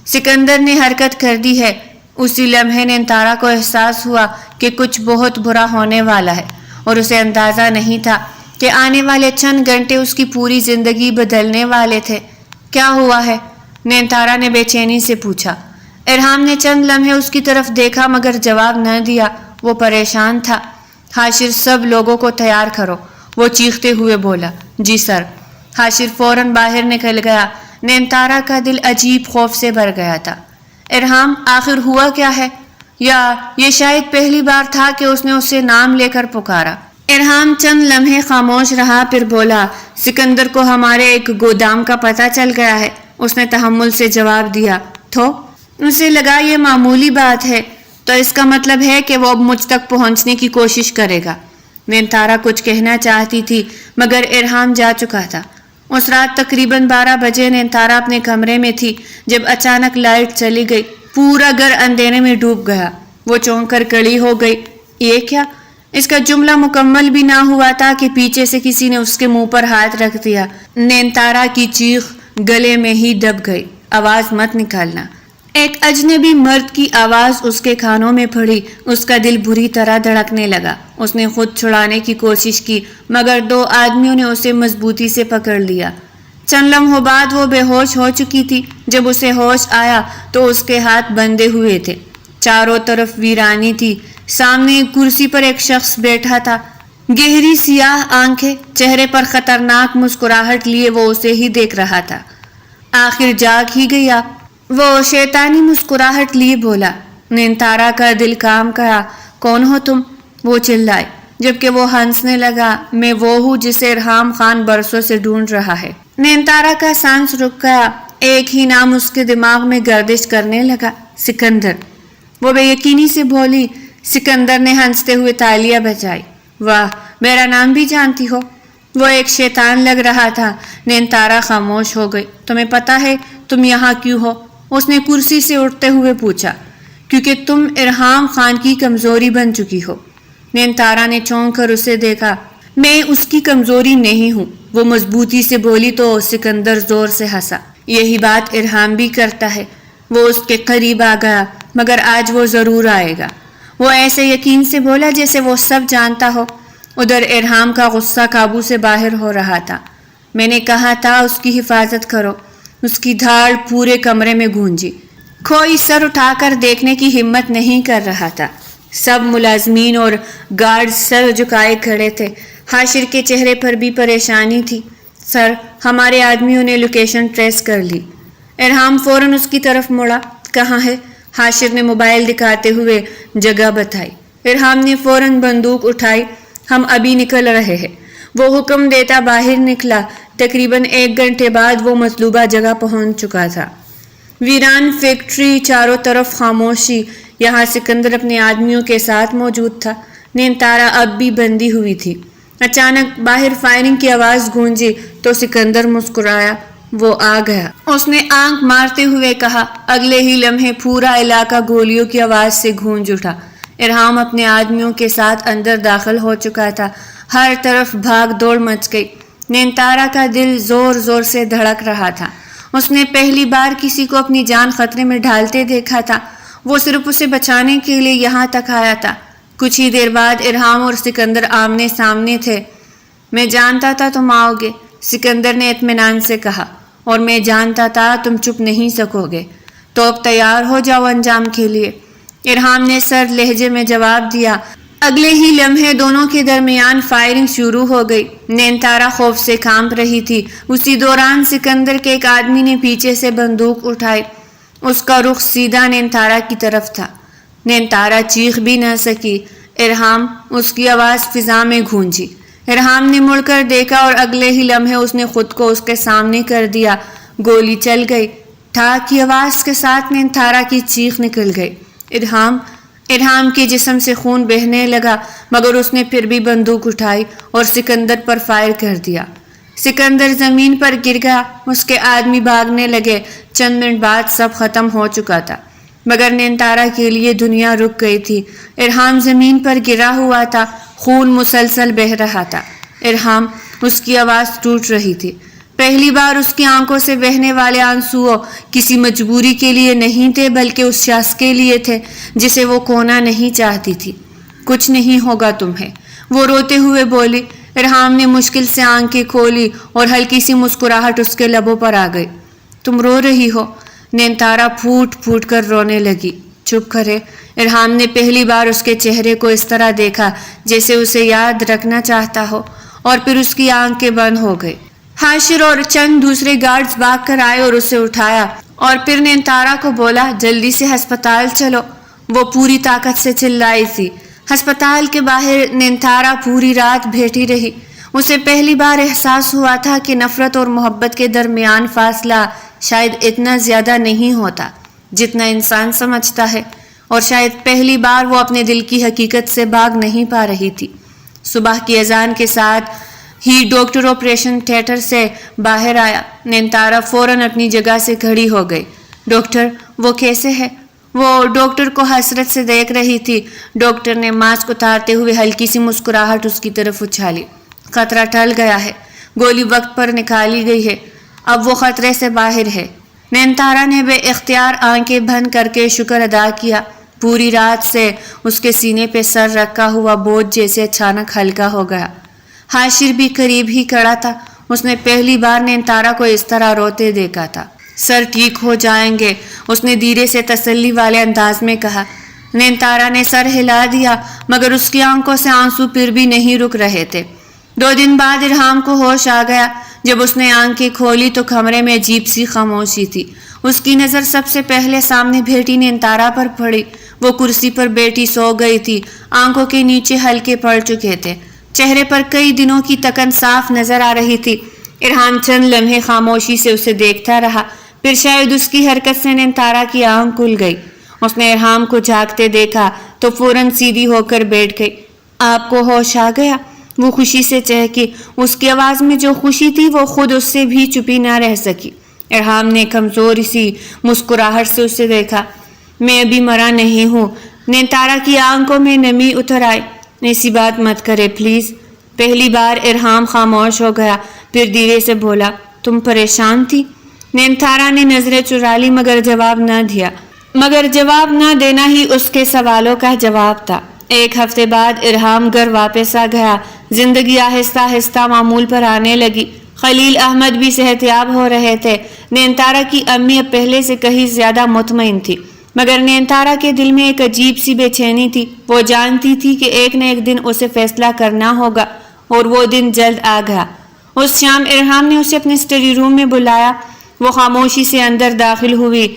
سکندر نے حرکت کر دی ہے۔ اسی لمحے نینتارا کو احساس ہوا کہ کچھ بہت برا ہونے والا ہے، اور اسے اندازہ نہیں تھا کہ آنے والے چند گھنٹے اس کی پوری زندگی بدلنے والے تھے۔ کیا ہوا ہے؟ نینتارا نے بے چینی سے پوچھا۔ ارحام نے چند لمحے اس کی طرف دیکھا مگر جواب نہ دیا۔ وہ پریشان تھا۔ حاشر، سب لوگوں کو تیار کرو، وہ چیختے ہوئے بولا۔ جی سر۔ حاشر فوراً باہر نکل گیا۔ نینتارا کا دل عجیب خوف سے بھر گیا تھا۔ ارحام، آخر ہوا کیا ہے؟ یا یہ شاید پہلی بار تھا کہ اس نے اسے نام لے کر پکارا۔ ارحام چند لمحے خاموش رہا، پھر بولا، سکندر کو ہمارے ایک گودام کا پتہ چل گیا ہے۔ اس نے تحمل سے جواب دیا۔ تو اسے لگا یہ معمولی بات ہے، تو اس کا مطلب ہے کہ وہ اب مجھ تک پہنچنے کی کوشش کرے گا۔ نینتارا کچھ کہنا چاہتی تھی مگر ارحام جا چکا تھا۔ اس رات تقریباً 12 بجے نینتارا اپنے کمرے میں تھی جب اچانک لائٹ چلی گئی۔ پورا گھر اندھیرے میں ڈوب گیا۔ وہ چونک کر کھڑی ہو گئی۔ یہ کیا؟ اس کا جملہ مکمل بھی نہ ہوا تھا کہ پیچھے سے کسی نے اس کے منہ پر ہاتھ رکھ دیا۔ نینتارا کی چیخ گلے میں ہی دب گئی۔ آواز مت نکالنا۔ ایک اجنبی مرد کی آواز اس کے کانوں میں پڑی۔ اس کا دل بری طرح دھڑکنے لگا۔ اس نے خود چھڑانے کی کوشش کی مگر 2 آدمیوں نے اسے مضبوطی سے پکڑ لیا۔ چند لمحوں بعد وہ بے ہوش ہو چکی تھی۔ جب اسے ہوش آیا تو اس کے ہاتھ بندھے ہوئے تھے۔ چاروں طرف ویرانی تھی۔ سامنے ایک کرسی پر ایک شخص بیٹھا تھا۔ گہری سیاہ آنکھیں، چہرے پر خطرناک مسکراہٹ لیے وہ اسے ہی دیکھ رہا تھا۔ آخر جاگ ہی گئی آپ؟ وہ شیطانی مسکراہٹ لیے بولا۔ نینتارا کا دل کام کرا۔ کون ہو تم؟ وہ چلائے، جبکہ وہ ہنسنے لگا۔ میں وہ ہوں جسے ارحام خان برسوں سے ڈھونڈ رہا ہے۔ نینتارا کا سانس رک گیا۔ ایک ہی نام اس کے دماغ میں گردش کرنے لگا، سکندر۔ وہ بے یقینی سے بولی۔ سکندر نے ہنستے ہوئے تالیاں بجائی۔ واہ، میرا نام بھی جانتی ہو؟ وہ ایک شیطان لگ رہا تھا۔ نینتارا خاموش ہو گئی۔ تمہیں پتا ہے تم یہاں کیوں ہو؟ اس نے کرسی سے اٹھتے ہوئے پوچھا۔ کیونکہ تم ارحام خان کی کمزوری بن چکی ہو۔ نینتارا نے چونک کر اسے دیکھا۔ میں اس کی کمزوری نہیں ہوں، وہ مضبوطی سے بولی تو سکندر زور سے ہنسا۔ یہی بات ارحام بھی کرتا ہے۔ وہ اس کے قریب آ گیا، مگر آج وہ ضرور آئے گا۔ وہ ایسے یقین سے بولا جیسے وہ سب جانتا ہو۔ ادھر ارحام کا غصہ قابو سے باہر ہو رہا تھا۔ میں نے کہا تھا اس کی حفاظت کرو۔ اس کی دھاڑ پورے کمرے میں گونجی۔ کوئی سر اٹھا کر دیکھنے کی ہمت نہیں کر رہا تھا۔ سب ملازمین اور گارڈ سر جھکائے کھڑے تھے۔ حاشر کے چہرے پر بھی پریشانی تھی۔ سر، ہمارے آدمیوں نے لوکیشن ٹریس کر لی۔ ارحام فوراً اس کی طرف مڑا۔ کہاں ہے؟ حاشر نے موبائل دکھاتے ہوئے جگہ بتائی۔ ارحام نے فوراً بندوق اٹھائی۔ ہم ابھی نکل رہے ہیں، وہ حکم دیتا باہر نکلا۔ تقریباً 1 گھنٹے بعد وہ مطلوبہ جگہ پہنچ چکا تھا۔ ویران فیکٹری، چاروں طرف خاموشی۔ یہاں سکندر اپنے آدمیوں کے ساتھ موجود تھا۔ نینتارا اب بھی بندی ہوئی تھی۔ اچانک باہر فائرنگ کی آواز گونجی تو سکندر مسکرایا۔ وہ آ گیا۔ اس نے آنکھ مارتے ہوئے کہا۔ اگلے ہی لمحے پورا علاقہ گولیوں کی آواز سے گونج اٹھا۔ ارحام اپنے آدمیوں کے ساتھ اندر داخل ہو چکا تھا۔ ہر طرف بھاگ دوڑ مچ گئی۔ نینتارا کا دل زور زور سے دھڑک رہا تھا۔ اس نے پہلی بار کسی کو اپنی جان خطرے میں ڈالتے دیکھا تھا۔ وہ صرف اسے بچانے کے لیے یہاں تک آیا تھا۔ کچھ ہی دیر بعد ارحام اور سکندر آمنے سامنے تھے۔ میں جانتا تھا تم آؤ گے، سکندر نے اطمینان سے کہا، اور میں جانتا تھا تم چھپ نہیں سکو گے۔ تو اب تیار ہو جاؤ انجام کے لیے، ارحام نے سرد لہجے میں جواب دیا۔ اگلے ہی لمحے دونوں کے درمیان فائرنگ شروع ہو گئی۔ نینتارا خوف سے کانپ رہی تھی۔ اسی دوران سکندر کے ایک آدمی نے پیچھے سے بندوق اٹھائی۔ اس کا رخ سیدھا نینتارا کی طرف تھا۔ نینتارا چیخ بھی نہ سکی۔ ارحام، اس کی آواز فضا میں گونجی۔ ارحام نے مڑ کر دیکھا اور اگلے ہی لمحے اس نے خود کو اس کے سامنے کر دیا۔ گولی چل گئی۔ ٹھاک کی آواز کے ساتھ نینتارا کی چیخ نکل گئی۔ ارحام کے جسم سے خون بہنے لگا، مگر اس نے پھر بھی بندوق اٹھائی اور سکندر پر فائر کر دیا۔ سکندر زمین پر گر گیا۔ اس کے آدمی بھاگنے لگے۔ چند منٹ بعد سب ختم ہو چکا تھا، مگر نینتارا کے لیے دنیا رک گئی تھی۔ ارحام زمین پر گرا ہوا تھا، خون مسلسل بہہ رہا تھا۔ ارحام، اس کی آواز ٹوٹ رہی تھی۔ پہلی بار اس کی آنکھوں سے بہنے والے آنسو کسی مجبوری کے لیے نہیں تھے، بلکہ اس شخص کے لیے تھے جسے وہ کھونا نہیں چاہتی تھی۔ کچھ نہیں ہوگا تمہیں، وہ روتے ہوئے بولی۔ ارحام نے مشکل سے آنکھیں کھولی اور ہلکی سی مسکراہٹ اس کے لبوں پر آ گئی۔ تم رو رہی ہو؟ نینتارا پھوٹ پھوٹ کر رونے لگی۔ چپ کرے۔ ارحام نے پہلی بار اس کے چہرے کو اس طرح دیکھا جیسے اسے یاد رکھنا چاہتا ہو، اور پھر اس کی آنکھیں بند ہو گئی۔ حاشر اور چند دوسرے گارڈز بھاگ کر آئے اور اسے اٹھایا، اور پھر نینتارا کو بولا، جلدی سے ہسپتال چلو۔ وہ پوری طاقت سے چلائی تھی۔ ہسپتال کے باہر نینتارا پوری رات بیٹھی رہی۔ اسے پہلی بار احساس ہوا تھا کہ نفرت اور محبت کے درمیان فاصلہ شاید اتنا زیادہ نہیں ہوتا جتنا انسان سمجھتا ہے، اور شاید پہلی بار وہ اپنے دل کی حقیقت سے بھاگ نہیں پا رہی تھی۔ صبح کی اذان کے ساتھ ہی ڈاکٹر آپریشن تھیٹر سے باہر آیا۔ نینتارا فوراً اپنی جگہ سے کھڑی ہو گئی۔ ڈاکٹر، وہ کیسے ہے؟ وہ ڈاکٹر کو حسرت سے دیکھ رہی تھی۔ ڈاکٹر نے ماسک اتارتے ہوئے ہلکی سی مسکراہٹ اس کی طرف اچھالی۔ خطرہ ٹل گیا ہے، گولی وقت پر نکالی گئی ہے، اب وہ خطرے سے باہر ہے۔ نینتارا نے بے اختیار آنکھیں بند کر کے شکر ادا کیا۔ پوری رات سے اس کے سینے پہ سر رکھا ہوا بوجھ جیسے اچانک ہلکا ہو گیا۔ حاشر بھی قریب ہی کھڑا تھا۔ اس نے پہلی بار نینتارا کو اس طرح روتے دیکھا تھا۔ سر ٹھیک ہو جائیں گے، اس نے دھیرے سے تسلی والے انداز میں کہا۔ نینتارا نے سر ہلا دیا، مگر اس کی آنکھوں سے آنسو پھر بھی نہیں رک رہے تھے۔ 2 دن بعد ارحام کو ہوش آ گیا۔ جب اس نے آنکھیں کھولی تو کمرے میں عجیب سی خاموشی تھی۔ اس کی نظر سب سے پہلے سامنے بیٹھی نینتارا پر پڑی۔ وہ کرسی پر بیٹھی سو گئی تھی، آنکھوں کے نیچے ہلکے پڑ چکے تھے، چہرے پر کئی دنوں کی تکن صاف نظر آ رہی تھی۔ ارحام چند لمحے خاموشی سے اسے دیکھتا رہا، پھر شاید اس کی حرکت سے نینتارا کی آنکھ کھل گئی۔ اس نے ارحام کو جھانکتے دیکھا تو فوراً سیدھی ہو کر بیٹھ گئی۔ آپ کو ہوش آ گیا؟ وہ خوشی سے چہکی۔ اس کی آواز میں جو خوشی تھی وہ خود اس سے بھی چھپی نہ رہ سکی۔ ارحام نے کمزور سی مسکراہٹ سے اسے دیکھا۔ میں ابھی مرا نہیں ہوں۔ نینتارا کی آنکھوں میں نمی اتر آئی۔ ایسی بات مت کرے پلیز۔ پہلی بار ارحام خاموش ہو گیا، پھر دھیرے سے بولا، تم پریشان تھی؟ نینتارا نے نظریں چرا لی مگر جواب نہ دیا، مگر جواب نہ دینا ہی اس کے سوالوں کا جواب تھا۔ ایک ہفتے بعد ارحام گھر واپس آ گیا۔ زندگی آہستہ آہستہ معمول پر آنے لگی۔ خلیل احمد بھی صحت یاب ہو رہے تھے۔ نینتارا کی امی اب پہلے سے کہیں زیادہ مطمئن تھی، مگر نینتارا کے دل میں ایک عجیب سی بے چینی تھی۔ وہ جانتی تھی کہ ایک نہ ایک دن اسے فیصلہ کرنا ہوگا، اور وہ دن جلد آ گیا۔ اس شام ارحام نے اسے اپنے اسٹڈی روم میں بلایا۔ وہ خاموشی سے اندر داخل ہوئی۔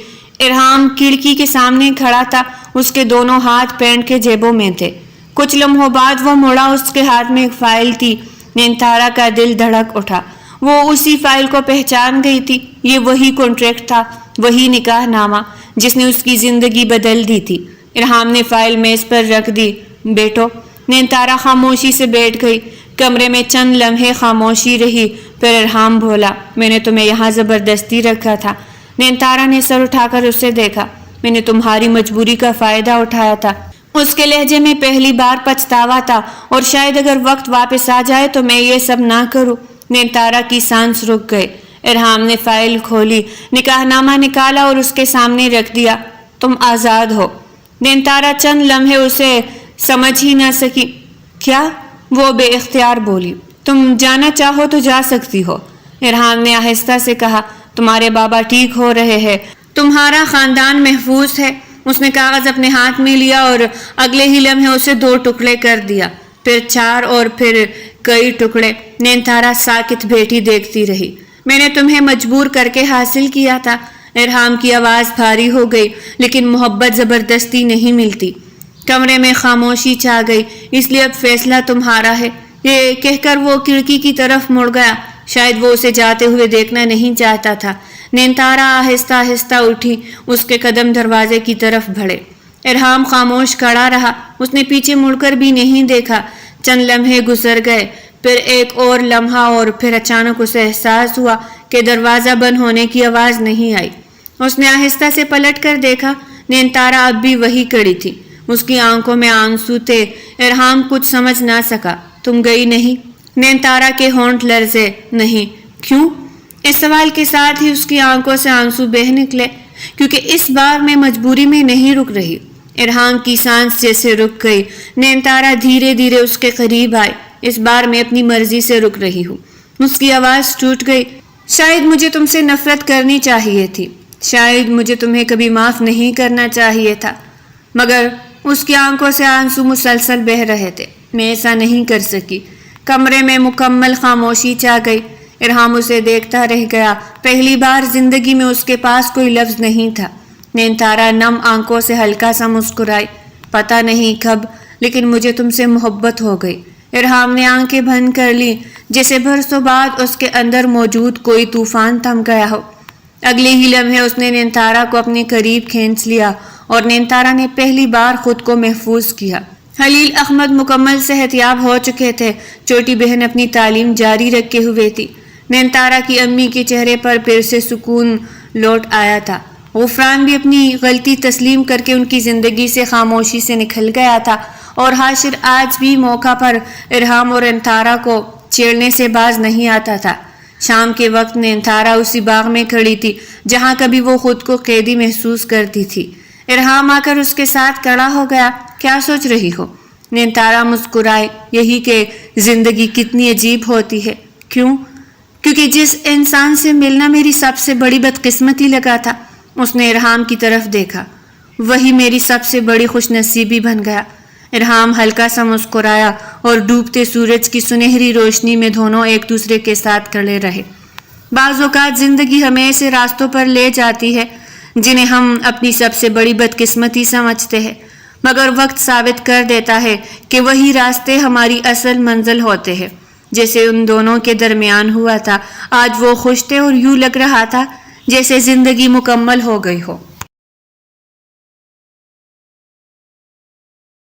ارحام کھڑکی کے سامنے کھڑا تھا، اس کے دونوں ہاتھ پینٹ کے جیبوں میں تھے۔ کچھ لمحوں بعد وہ مڑا، اس کے ہاتھ میں ایک فائل تھی۔ نینتارا کا دل دھڑک اٹھا۔ وہ اسی فائل کو پہچان گئی تھی۔ یہ وہی کانٹریکٹ تھا، وہی نکاح نامہ جس نے اس کی زندگی بدل دی تھی۔ ارحام نے فائل میز پر رکھ دی۔ بیٹو۔ نینتارا خاموشی سے بیٹھ گئی۔ کمرے میں چند لمحے خاموشی رہی، پھر ارحام بولا، میں نے تمہیں یہاں زبردستی رکھا تھا۔ نینتارا نے سر اٹھا کر اسے دیکھا۔ میں نے تمہاری مجبوری کا فائدہ اٹھایا تھا۔ اس کے لہجے میں پہلی بار پچھتاوا تھا، اور شاید اگر وقت واپس آ جائے تو میں یہ سب نہ کروں۔ نینتارا کی سانس رک گئے۔ ارحام نے فائل کھولی، نکاح نامہ نکالا اور اس کے سامنے رکھ دیا۔ تم آزاد ہو۔ نینتارا چند لمحے اسے سمجھ ہی نہ سکی۔ کیا؟ وہ بے اختیار بولی۔ تم جانا چاہو تو جا سکتی ہو۔ ارحام نے آہستہ سے کہا، تمہارے بابا ٹھیک ہو رہے ہیں، تمہارا خاندان محفوظ ہے۔ اس نے کاغذ اپنے ہاتھ میں لیا اور اگلے ہی لمحے اسے 2 ٹکڑے کر دیا، پھر 4 اور پھر کئی ٹکڑے۔ نینتارا ساکت بیٹھی دیکھتی رہی۔ میں نے تمہیں مجبور کر کے حاصل کیا تھا۔ ارحام کی آواز بھاری ہو گئی، لیکن محبت زبردستی نہیں ملتی۔ کمرے میں خاموشی چھا گئی۔ اس لیے اب فیصلہ تمہارا ہے، یہ کہہ کر وہ کھڑکی کی طرف مڑ گیا۔ شاید وہ اسے جاتے ہوئے دیکھنا نہیں چاہتا تھا۔ نینتارا آہستہ آہستہ اٹھی، اس کے قدم دروازے کی طرف بڑھے۔ ارحام خاموش کھڑا رہا، اس نے پیچھے مڑ کر بھی نہیں دیکھا۔ چند لمحے گزر گئے، پھر ایک اور لمحہ، اور پھر اچانک اسے احساس ہوا کہ دروازہ بند ہونے کی آواز نہیں آئی۔ اس نے آہستہ سے پلٹ کر دیکھا۔ نینتارا اب بھی وہی کھڑی تھی، اس کی آنکھوں میں آنسو تھے۔ ارحام کچھ سمجھ نہ سکا۔ تم گئی نہیں؟ نینتارا کے ہونٹ لرزے۔ نہیں۔ کیوں؟ اس سوال کے ساتھ ہی اس کی آنکھوں سے آنسو بہہ نکلے۔ کیونکہ اس بار میں مجبوری میں نہیں رک رہی۔ ارحام کی سانس جیسے رک گئی۔ نینتارا دھیرے دھیرے اس کے قریب آئی۔ اس بار میں اپنی مرضی سے رک رہی ہوں۔ اس کی آواز ٹوٹ گئی۔ شاید مجھے تم سے نفرت کرنی چاہیے تھی، شاید مجھے تمہیں کبھی معاف نہیں کرنا چاہیے تھا، مگر اس کی آنکھوں سے آنسو مسلسل بہہ رہے تھے۔ میں ایسا نہیں کر سکی۔ کمرے میں مکمل خاموشی چھا گئی۔ ارحام اسے دیکھتا رہ گیا۔ پہلی بار زندگی میں اس کے پاس کوئی لفظ نہیں تھا۔ نینتارا نم آنکھوں سے ہلکا سا مسکرائی۔ پتہ نہیں کب، لیکن مجھے تم سے محبت ہو گئی۔ ارحام نے آنکھیں بند کر لی، جیسے برسوں بعد اس کے اندر موجود کوئی طوفان تھم گیا ہو۔ اگلے ہی لمحے اس نے نینتارا کو اپنے قریب کھینچ لیا، اور نینتارا نے پہلی بار خود کو محفوظ کیا۔ خلیل احمد مکمل صحت یاب ہو چکے تھے۔ چھوٹی بہن اپنی تعلیم جاری رکھے ہوئے تھی۔ نینتارا کی امی کے چہرے پر پھر سے سکون لوٹ آیا تھا۔ غفران بھی اپنی غلطی تسلیم کر کے ان کی زندگی سے خاموشی سے نکل گیا تھا، اور حاشر آج بھی موقع پر ارحام اور نینتارا کو چھیڑنے سے باز نہیں آتا تھا۔ شام کے وقت نینتارا اسی باغ میں کھڑی تھی جہاں کبھی وہ خود کو قیدی محسوس کرتی تھی۔ ارحام آ کر اس کے ساتھ کھڑا ہو گیا۔ کیا سوچ رہی ہو؟ نینتارا مسکرائے۔ یہی کہ زندگی کتنی عجیب ہوتی ہے۔ کیوں؟ کیونکہ جس انسان سے ملنا میری سب سے بڑی بدقسمتی لگا تھا۔ اس نے ارحام کی طرف دیکھا۔ وہی میری سب سے بڑی خوش نصیبی بن گیا۔ ارحام ہلکا سا مسکرایا، اور ڈوبتے سورج کی سنہری روشنی میں دونوں ایک دوسرے کے ساتھ کھڑے رہے۔ بعض اوقات زندگی ہمیں ایسے راستوں پر لے جاتی ہے جنہیں ہم اپنی سب سے بڑی بدقسمتی سمجھتے ہیں، مگر وقت ثابت کر دیتا ہے کہ وہی راستے ہماری اصل منزل ہوتے ہیں۔ جیسے ان دونوں کے درمیان ہوا تھا، آج وہ خوش تھے اور یوں لگ رہا تھا جیسے زندگی مکمل ہو گئی ہو۔